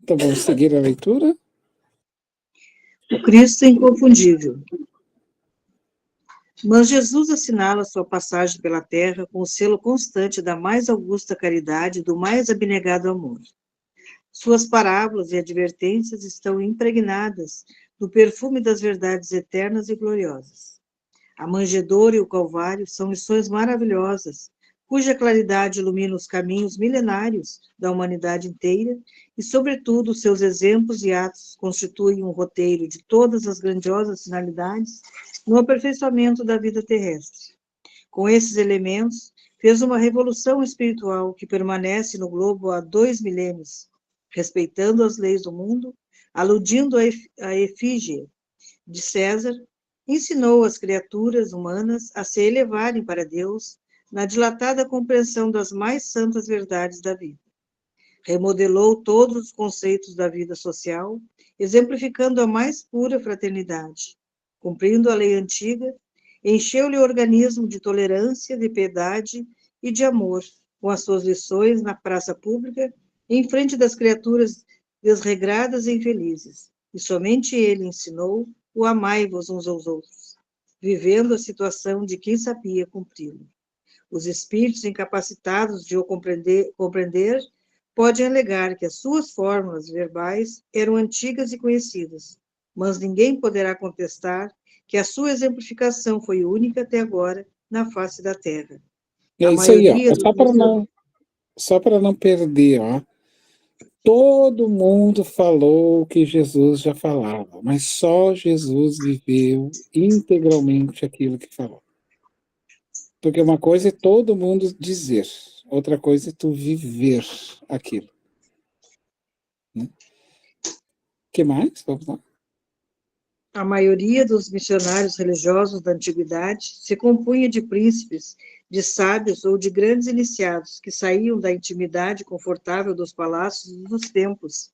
Então vamos seguir a leitura. O Cristo inconfundível. Mas Jesus assinala sua passagem pela terra com o selo constante da mais augusta caridade e do mais abnegado amor. Suas parábolas e advertências estão impregnadas do perfume das verdades eternas e gloriosas. A manjedoura e o calvário são lições maravilhosas, cuja claridade ilumina os caminhos milenários da humanidade inteira e, sobretudo, seus exemplos e atos constituem um roteiro de todas as grandiosas finalidades no aperfeiçoamento da vida terrestre. Com esses elementos, fez uma revolução espiritual que permanece no globo há 2 milênios, respeitando as leis do mundo, aludindo à efígie de César, ensinou as criaturas humanas a se elevarem para Deus na dilatada compreensão das mais santas verdades da vida. Remodelou todos os conceitos da vida social, exemplificando a mais pura fraternidade. Cumprindo a lei antiga, encheu-lhe o organismo de tolerância, de piedade e de amor, com as suas lições na praça pública, em frente das criaturas desregradas e infelizes. E somente ele ensinou o amai-vos uns aos outros, vivendo a situação de quem sabia cumpri-lo. Os espíritos incapacitados de o compreender podem alegar que as suas fórmulas verbais eram antigas e conhecidas, mas ninguém poderá contestar que a sua exemplificação foi única até agora na face da Terra. É isso aí, ó. Só para não perder, ó. Todo mundo falou o que Jesus já falava, mas só Jesus viveu integralmente aquilo que falou. Porque uma coisa é todo mundo dizer, outra coisa é tu viver aquilo. Né? Que mais? Vamos lá. A maioria dos missionários religiosos da antiguidade se compunha de príncipes, de sábios ou de grandes iniciados que saíam da intimidade confortável dos palácios e dos templos.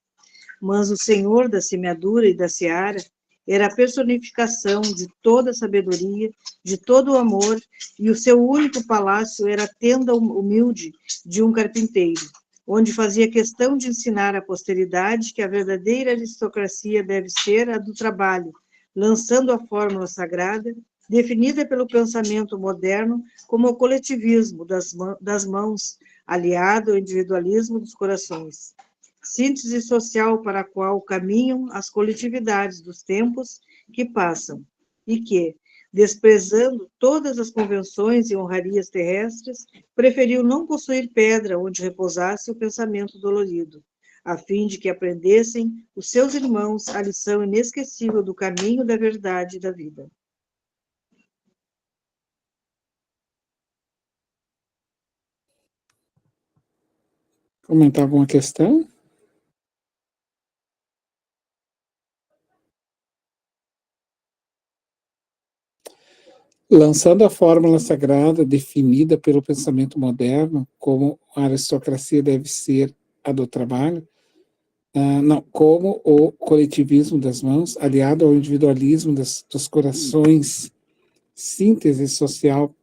Mas o Senhor da semeadura e da seara era a personificação de toda a sabedoria, de todo o amor, e o seu único palácio era a tenda humilde de um carpinteiro, onde fazia questão de ensinar à posteridade que a verdadeira aristocracia deve ser a do trabalho, lançando a fórmula sagrada, definida pelo pensamento moderno como o coletivismo das mãos, aliado ao individualismo dos corações. Síntese social para a qual caminham as coletividades dos tempos que passam, e que, desprezando todas as convenções e honrarias terrestres, preferiu não possuir pedra onde repousasse o pensamento dolorido, a fim de que aprendessem os seus irmãos a lição inesquecível do caminho da verdade e da vida. Comentar alguma questão? Lançando a fórmula sagrada definida pelo pensamento moderno como a aristocracia deve ser a do trabalho, como o coletivismo das mãos, aliado ao individualismo dos corações, síntese social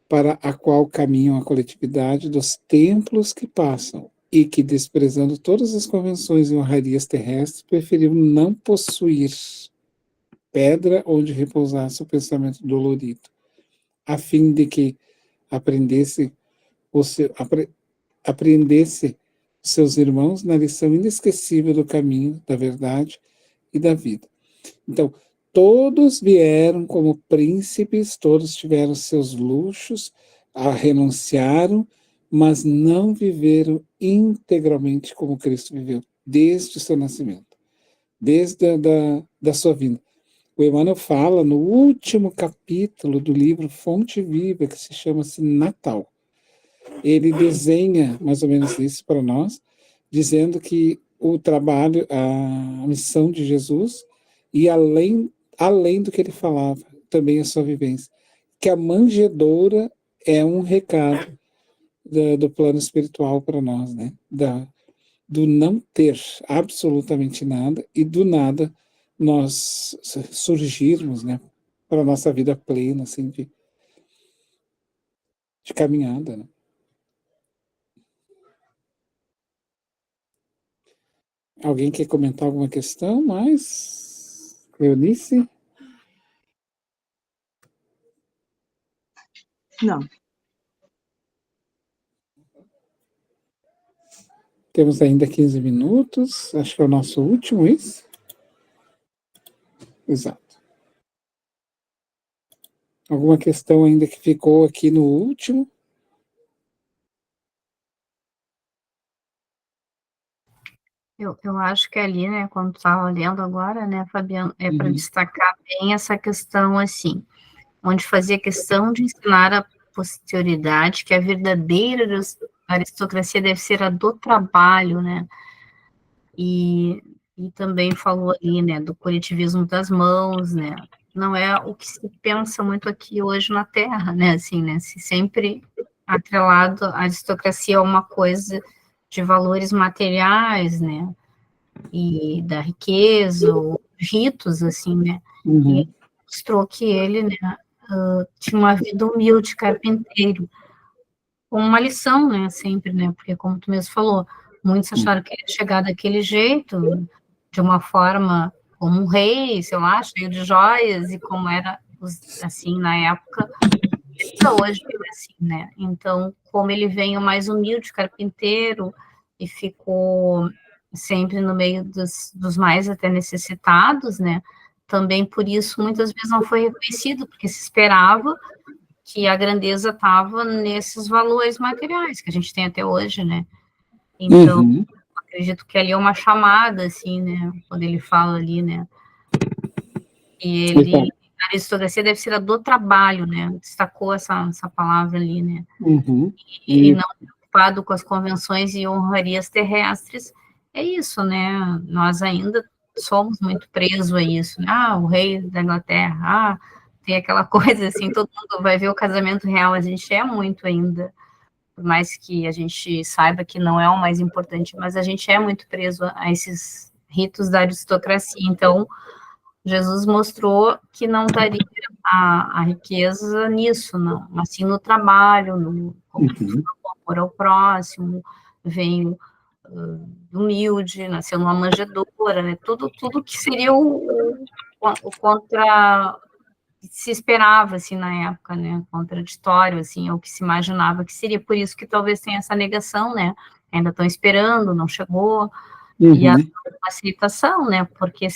para a qual caminham a coletividade dos templos que passam e que, desprezando todas as convenções e honrarias terrestres, preferiu não possuir pedra onde repousasse o pensamento dolorido, a fim de que aprendesse seus irmãos na lição inesquecível do caminho, da verdade e da vida. Então, todos vieram como príncipes, todos tiveram seus luxos, renunciaram, mas não viveram integralmente como Cristo viveu, desde o seu nascimento, desde da sua vinda. O Emmanuel fala no último capítulo do livro Fonte Viva, que se chama-se Natal. ele desenha mais ou menos isso para nós, dizendo que o trabalho, a missão de Jesus, e além do que ele falava, também a sua vivência, que a manjedoura é um recado do plano espiritual para nós, né? Do não ter absolutamente nada e do nada nós surgirmos, né? Para a nossa vida plena, assim, de caminhada, né? Alguém quer comentar alguma questão mais? Eunice? Não. Temos ainda 15 minutos, acho que é o nosso último, isso? Exato. Alguma questão ainda que ficou aqui no último? Eu acho que ali, né, quando tu estava lendo agora, né, Fabiano, é para destacar bem essa questão, assim, onde fazia questão de ensinar a posterioridade que a verdadeira aristocracia deve ser a do trabalho, né, e também falou ali, né, do coletivismo das mãos, né, não é o que se pensa muito aqui hoje na Terra, né, assim, né, se sempre atrelado à aristocracia a uma coisa de valores materiais, né, e da riqueza, ou ritos, assim, né, e ele mostrou que ele, né, tinha uma vida humilde, carpinteiro, com uma lição, né, sempre, né, porque como tu mesmo falou, muitos acharam que ele ia chegar daquele jeito, de uma forma como um rei, sei lá, cheio de joias, e como era, assim, na época, hoje, assim, né, então, como ele veio mais humilde, carpinteiro, e ficou sempre no meio dos mais até necessitados, né, também por isso, muitas vezes não foi reconhecido, porque se esperava que a grandeza estava nesses valores materiais que a gente tem até hoje, né? Então, acredito que ali é uma chamada, assim, né? Quando ele fala ali, né? E ele, a aristocracia deve ser a do trabalho, né? Destacou essa palavra ali, né? E não preocupado com as convenções e honrarias terrestres. É isso, né? Nós ainda somos muito presos a isso, né? Ah, o rei da Inglaterra, ah, tem aquela coisa assim, todo mundo vai ver o casamento real, a gente é muito ainda, por mais que a gente saiba que não é o mais importante, mas a gente é muito preso a esses ritos da aristocracia, então Jesus mostrou que não daria a riqueza nisso, não, mas sim no trabalho, no amor ao próximo, veio humilde, nasceu numa manjedoura, né, tudo que seria o contra se esperava, assim, na época, né, contraditório, assim, ao que se imaginava que seria, por isso que talvez tenha essa negação, né, ainda estão esperando, não chegou, e a facilitação, né, porque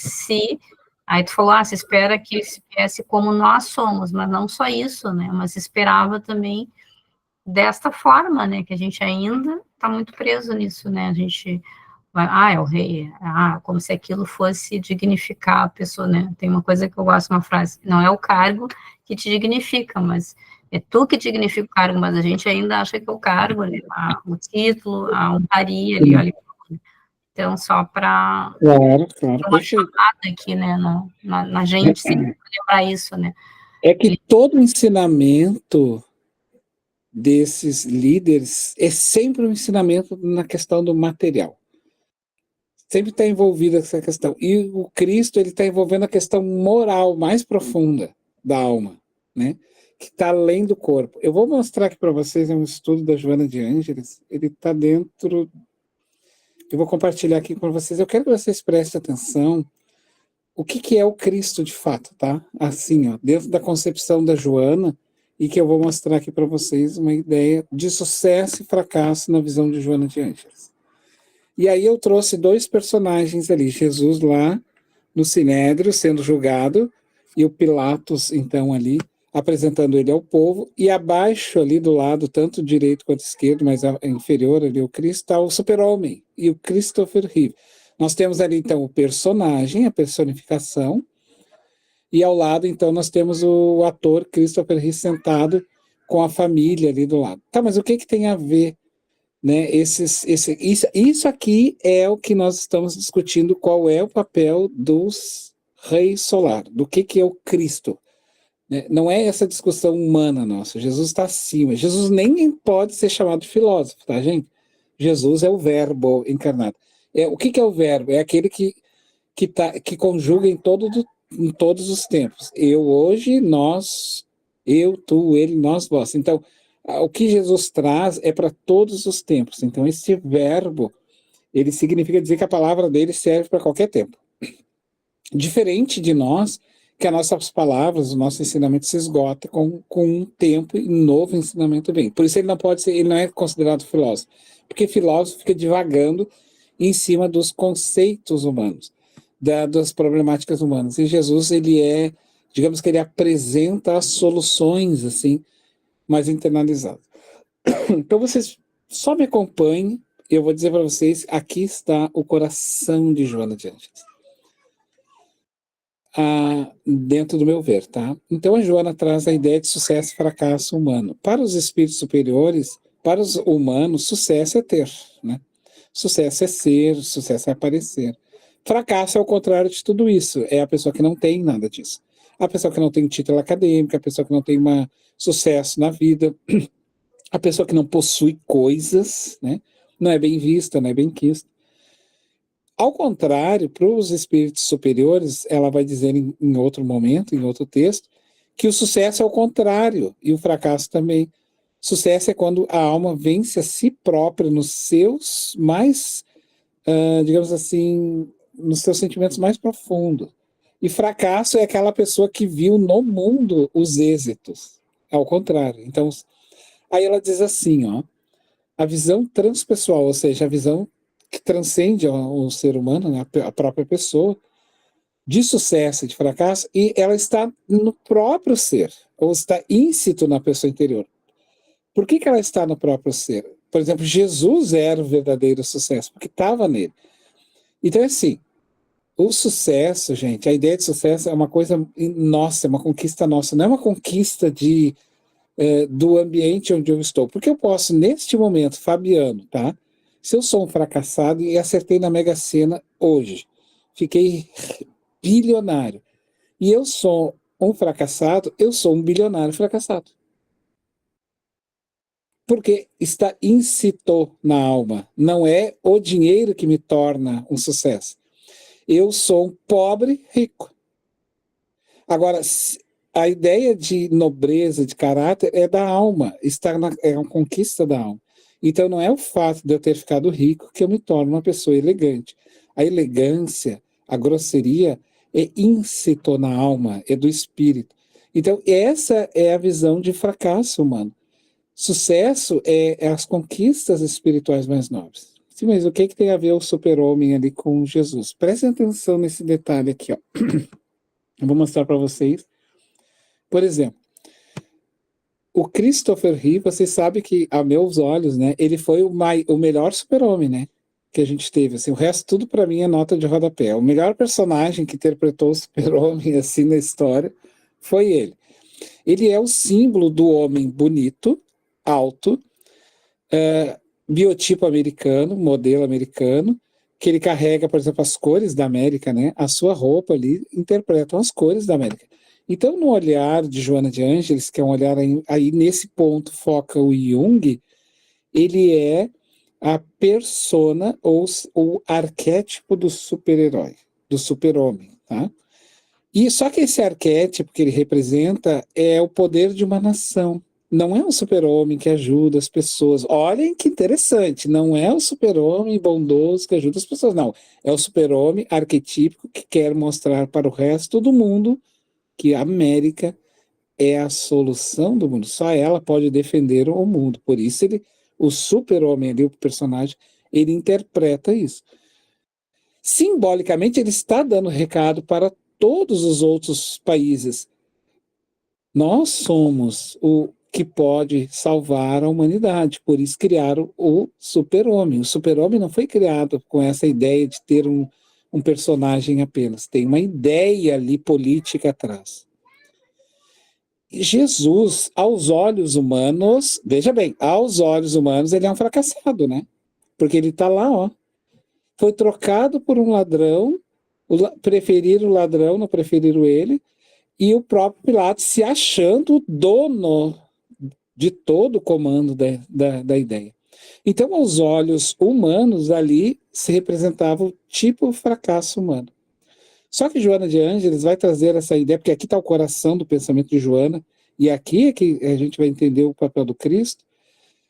aí tu falou, se espera que ele se viesse como nós somos, mas não só isso, né, mas se esperava também desta forma, né, que a gente ainda está muito preso nisso, né, a gente é o rei, como se aquilo fosse dignificar a pessoa, né? Tem uma coisa que eu gosto, uma frase, não é o cargo que te dignifica, mas é tu que dignifica o cargo, mas a gente ainda acha que é o cargo, né? O título, a honraria ali, olha. Então, só para uma chamada aqui, né, na gente, sempre lembrar isso, né? É que todo ensinamento desses líderes é sempre um ensinamento na questão do material. Sempre está envolvido essa questão. E o Cristo, ele está envolvendo a questão moral mais profunda da alma, né? Que está além do corpo. Eu vou mostrar aqui para vocês um estudo da Joana de Ângeles. Ele está dentro... Eu vou compartilhar aqui com vocês. Eu quero que vocês prestem atenção o que é o Cristo de fato, tá? Assim, ó, dentro da concepção da Joana, e que eu vou mostrar aqui para vocês uma ideia de sucesso e fracasso na visão de Joana de Ângeles. E aí eu trouxe dois personagens ali, Jesus lá no Sinédrio sendo julgado, e o Pilatos, então, ali, apresentando ele ao povo, e abaixo ali do lado, tanto direito quanto esquerdo, mas inferior ali o Cristo, está o Super-Homem e o Christopher Reeve. Nós temos ali, então, o personagem, a personificação, e ao lado, então, nós temos o ator Christopher Reeve sentado com a família ali do lado. Tá, mas o que tem a ver, né? Isso aqui é o que nós estamos discutindo, qual é o papel dos reis solar, do que é o Cristo. Né? Não é essa discussão humana nossa, Jesus está acima. Jesus nem pode ser chamado de filósofo, tá, gente? Jesus é o verbo encarnado. O que é o verbo? É aquele que conjuga em todos os tempos. Eu hoje, nós, eu, tu, ele, nós, vós. Então, o que Jesus traz é para todos os tempos. Então, esse verbo, ele significa dizer que a palavra dele serve para qualquer tempo. Diferente de nós, que as nossas palavras, o nosso ensinamento se esgota com um tempo e um novo ensinamento vem. Por isso ele não é considerado filósofo, porque filósofo fica divagando em cima dos conceitos humanos, das problemáticas humanas. E Jesus, digamos que ele apresenta as soluções, assim, mais internalizadas. Então, vocês só me acompanhem, eu vou dizer para vocês, aqui está o coração de Joana de Ângeles. Dentro do meu ver, tá? Então, a Joana traz a ideia de sucesso e fracasso humano. Para os espíritos superiores, para os humanos, sucesso é ter, né? Sucesso é ser, sucesso é aparecer. Fracasso é o contrário de tudo isso, é a pessoa que não tem nada disso. A pessoa que não tem título acadêmico, a pessoa que não tem sucesso na vida, a pessoa que não possui coisas, né? Não é bem vista, não é bem quista. Ao contrário, para os espíritos superiores, ela vai dizer em outro momento, em outro texto, que o sucesso é o contrário, e o fracasso também. Sucesso é quando a alma vence a si própria nos seus mais, digamos assim, nos seus sentimentos mais profundos. E fracasso é aquela pessoa que viu no mundo os êxitos. Ao contrário. Então, aí ela diz assim, ó, a visão transpessoal, ou seja, a visão que transcende o ser humano, né, a própria pessoa, de sucesso e de fracasso, e ela está no próprio ser, ou está íncito na pessoa interior. Por que ela está no próprio ser? Por exemplo, Jesus era o verdadeiro sucesso, porque estava nele. Então, assim, o sucesso, gente, a ideia de sucesso é uma coisa nossa, é uma conquista nossa, não é uma conquista do ambiente onde eu estou. Porque eu posso, neste momento, Fabiano, tá? Se eu sou um fracassado e acertei na Mega Sena hoje, fiquei bilionário, e eu sou um fracassado, eu sou um bilionário fracassado. Porque está íncito na alma, não é o dinheiro que me torna um sucesso. Eu sou um pobre rico. Agora, a ideia de nobreza, de caráter, é da alma, é uma conquista da alma. Então, não é o fato de eu ter ficado rico que eu me torno uma pessoa elegante. A elegância, a grosseria, é íncito na alma, é do espírito. Então, essa é a visão de fracasso humano. Sucesso é as conquistas espirituais mais nobres. Sim, mas o que tem a ver o super-homem ali com Jesus? Prestem atenção nesse detalhe aqui, ó. Eu vou mostrar para vocês. Por exemplo, o Christopher Reeve, vocês sabem que, a meus olhos, né, ele foi o melhor super-homem, né, que a gente teve. Assim, o resto, tudo para mim é nota de rodapé. O melhor personagem que interpretou o super-homem assim na história foi ele. Ele é o símbolo do homem bonito, alto, biotipo americano, modelo americano, que ele carrega, por exemplo, as cores da América, né? A sua roupa ali interpretam as cores da América. Então, no olhar de Joana de Ângeles, que é um olhar aí nesse ponto foca o Jung, ele é a persona ou o arquétipo do super-herói, do super-homem, tá? E só que esse arquétipo que ele representa é o poder de uma nação. Não é um super-homem que ajuda as pessoas. Olhem que interessante, não é o super-homem bondoso que ajuda as pessoas, não. É o super-homem arquetípico que quer mostrar para o resto do mundo que a América é a solução do mundo. Só ela pode defender o mundo. Por isso o super-homem ali, o personagem, ele interpreta isso. Simbolicamente, ele está dando recado para todos os outros países. Nós somos o que pode salvar a humanidade, por isso criaram o super-homem. O super-homem não foi criado com essa ideia de ter um personagem apenas, tem uma ideia ali política atrás. Jesus, aos olhos humanos, veja bem, aos olhos humanos ele é um fracassado, né? Porque ele está lá, ó. Foi trocado por um ladrão, preferiram o ladrão, não preferiram ele, e o próprio Pilatos se achando dono de todo o comando da ideia. Então, aos olhos humanos, ali se representava o tipo fracasso humano. Só que Joana de Ângeles vai trazer essa ideia, porque aqui está o coração do pensamento de Joana, e aqui é que a gente vai entender o papel do Cristo,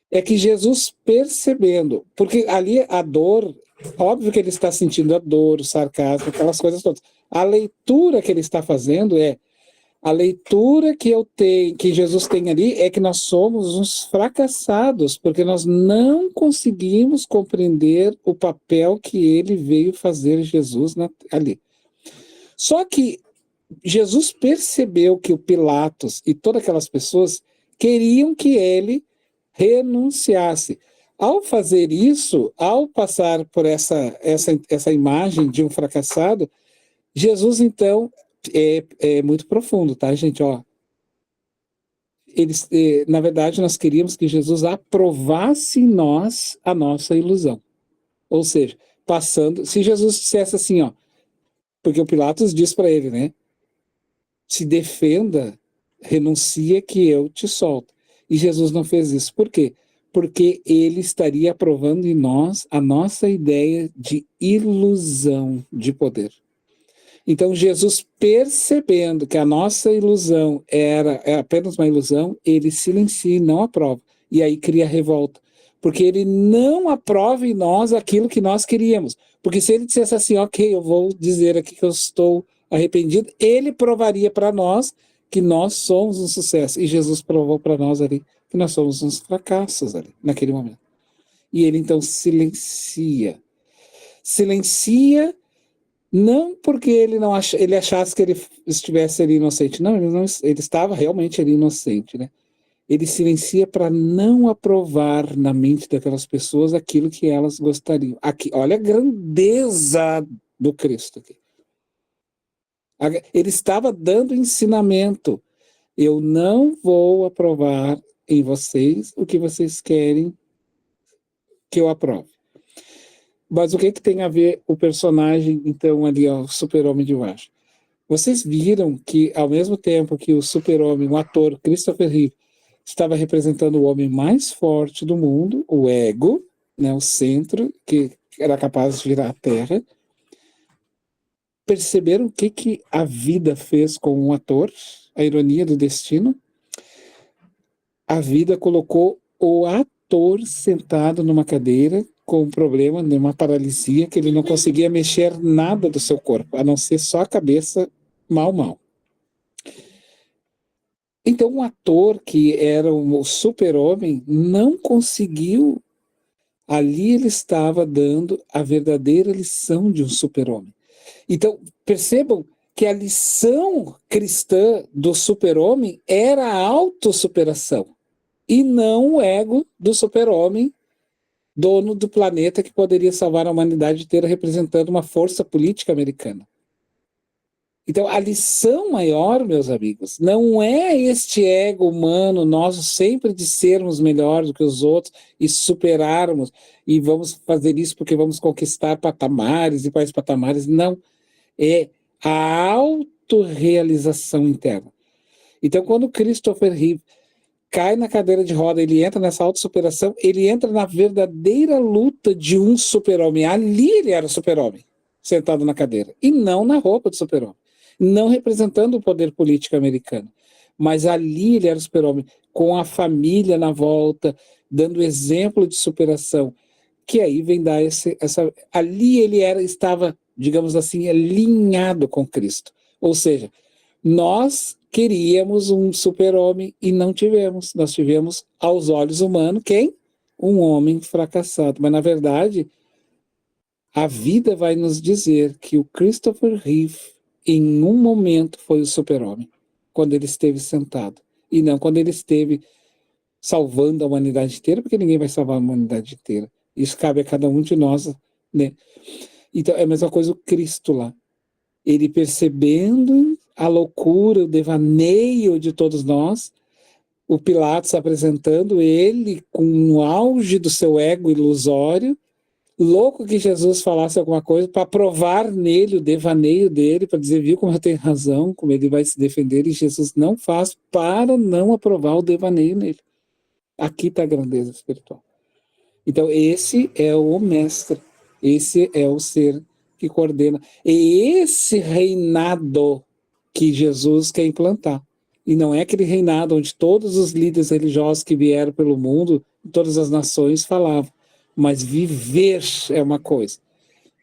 é que Jesus percebendo, porque ali a dor, óbvio que ele está sentindo a dor, o sarcasmo, aquelas coisas todas. A leitura que ele está fazendo a leitura que Jesus tem ali é que nós somos uns fracassados, porque nós não conseguimos compreender o papel que ele veio fazer Jesus ali. Só que Jesus percebeu que o Pilatos e todas aquelas pessoas queriam que ele renunciasse. Ao fazer isso, ao passar por essa imagem de um fracassado, Jesus, então, é muito profundo, tá, gente? Ó, na verdade, nós queríamos que Jesus aprovasse em nós a nossa ilusão. Ou seja, se Jesus dissesse assim, ó, porque o Pilatos diz para ele, né? Se defenda, renuncia que eu te solto. E Jesus não fez isso. Por quê? Porque ele estaria aprovando em nós a nossa ideia de ilusão de poder. Então, Jesus, percebendo que a nossa ilusão é apenas uma ilusão, ele silencia e não aprova. E aí cria revolta. Porque ele não aprova em nós aquilo que nós queríamos. Porque se ele dissesse assim, ok, eu vou dizer aqui que eu estou arrependido, ele provaria para nós que nós somos um sucesso. E Jesus provou para nós ali que nós somos uns fracassos ali, naquele momento. E ele então silencia. Silencia não porque ele achasse que ele estivesse ali inocente. Não, ele estava realmente ali inocente, né? Ele silencia para não aprovar na mente daquelas pessoas aquilo que elas gostariam. Aqui, olha a grandeza do Cristo aqui. Ele estava dando ensinamento. Eu não vou aprovar em vocês o que vocês querem que eu aprove. Mas o que tem a ver o personagem, então, ali, ó, o super-homem de baixo? Vocês viram que, ao mesmo tempo que o super-homem, o ator Christopher Reeve, estava representando o homem mais forte do mundo, o ego, né, o centro, que era capaz de virar a Terra, perceberam o que a vida fez com o ator? A ironia do destino? A vida colocou o ator sentado numa cadeira com um problema, uma paralisia, que ele não conseguia mexer nada do seu corpo, a não ser só a cabeça mal. Então, um ator que era um super-homem não conseguiu. Ali ele estava dando a verdadeira lição de um super-homem. Então, percebam que a lição cristã do super-homem era a autossuperação e não o ego do super-homem, dono do planeta que poderia salvar a humanidade inteira, representando uma força política americana. Então, a lição maior, meus amigos, não é este ego humano nosso sempre de sermos melhores do que os outros e superarmos, e vamos fazer isso porque vamos conquistar patamares e quais patamares. Não. É a autorrealização interna. Então, quando Christopher Reeve cai na cadeira de roda, ele entra nessa autossuperação, ele entra na verdadeira luta de um super-homem. Ali ele era o super-homem, sentado na cadeira, e não na roupa do super-homem. Não representando o poder político americano, mas ali ele era o super-homem, com a família na volta, dando exemplo de superação, que aí vem dar ali ele estava, digamos assim, alinhado com Cristo. Ou seja, nós queríamos um super-homem e não tivemos. Nós tivemos, aos olhos humanos, quem? Um homem fracassado. Mas, na verdade, a vida vai nos dizer que o Christopher Reeve, em um momento, foi o super-homem, quando ele esteve sentado. E não quando ele esteve salvando a humanidade inteira, porque ninguém vai salvar a humanidade inteira. Isso cabe a cada um de nós, né? Então, é a mesma coisa o Cristo lá. Ele percebendo a loucura, o devaneio de todos nós, o Pilatos apresentando ele com o auge do seu ego ilusório, louco que Jesus falasse alguma coisa para provar nele o devaneio dele, para dizer, viu como eu tenho razão, como ele vai se defender, e Jesus não faz para não aprovar o devaneio nele. Aqui está a grandeza espiritual. Então, esse é o mestre, esse é o ser que coordena. E esse reinado que Jesus quer implantar. E não é aquele reinado onde todos os líderes religiosos que vieram pelo mundo, todas as nações falavam. Mas viver é uma coisa.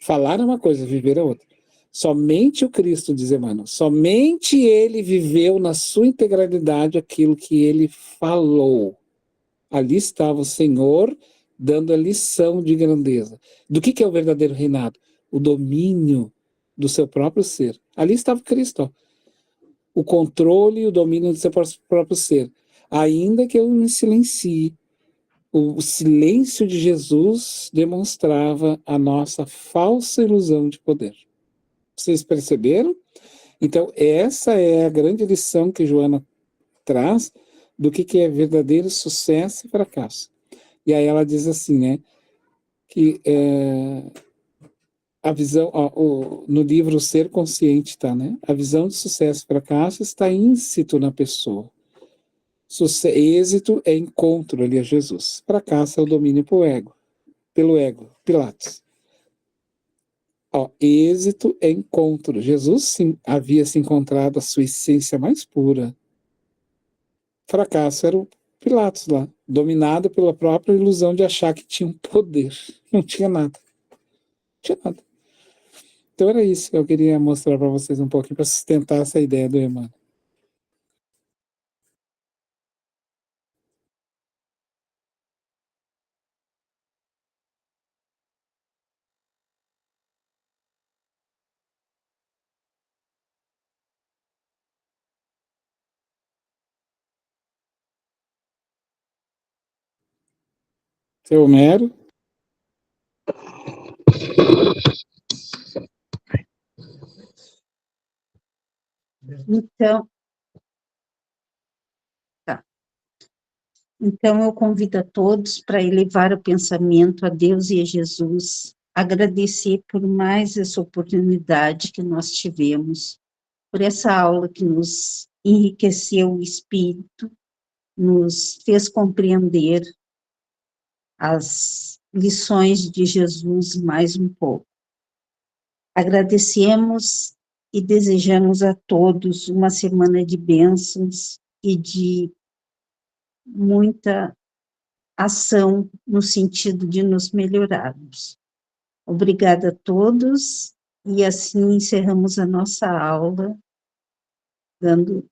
Falar é uma coisa, viver é outra. Somente o Cristo, diz Emmanuel, somente ele viveu na sua integralidade aquilo que ele falou. Ali estava o Senhor dando a lição de grandeza. Do que é o verdadeiro reinado? O domínio do seu próprio ser. Ali estava Cristo. O controle e o domínio do seu próprio ser. Ainda que eu me silencie, o silêncio de Jesus demonstrava a nossa falsa ilusão de poder. Vocês perceberam? Então, essa é a grande lição que Joana traz do que é verdadeiro sucesso e fracasso. E aí ela diz assim, né, que a visão, no livro Ser Consciente, tá, né? A visão de sucesso e fracasso está íncito na pessoa. Êxito é encontro ali a Jesus. Fracasso é o domínio pelo ego, Pilatos. Êxito é encontro. Jesus sim, havia se encontrado a sua essência mais pura. Fracasso era o Pilatos lá, dominado pela própria ilusão de achar que tinha um poder. Não tinha nada. Não tinha nada. Então era isso que eu queria mostrar para vocês um pouquinho, para sustentar essa ideia do Emmanuel. Seu Homero? Então eu convido a todos para elevar o pensamento a Deus e a Jesus, agradecer por mais essa oportunidade que nós tivemos, por essa aula que nos enriqueceu o espírito, nos fez compreender as lições de Jesus mais um pouco. Agradecemos e desejamos a todos uma semana de bênçãos e de muita ação no sentido de nos melhorarmos. Obrigada a todos e assim encerramos a nossa aula, dando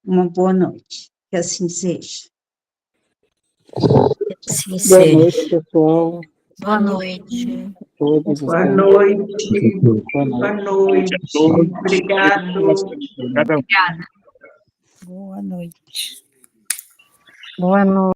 uma boa noite. Que assim seja. Sim, Boa noite, pessoal. Boa noite. Todos Boa noite. Boa noite. Obrigado. Obrigado. Obrigada. Boa noite. Boa noite.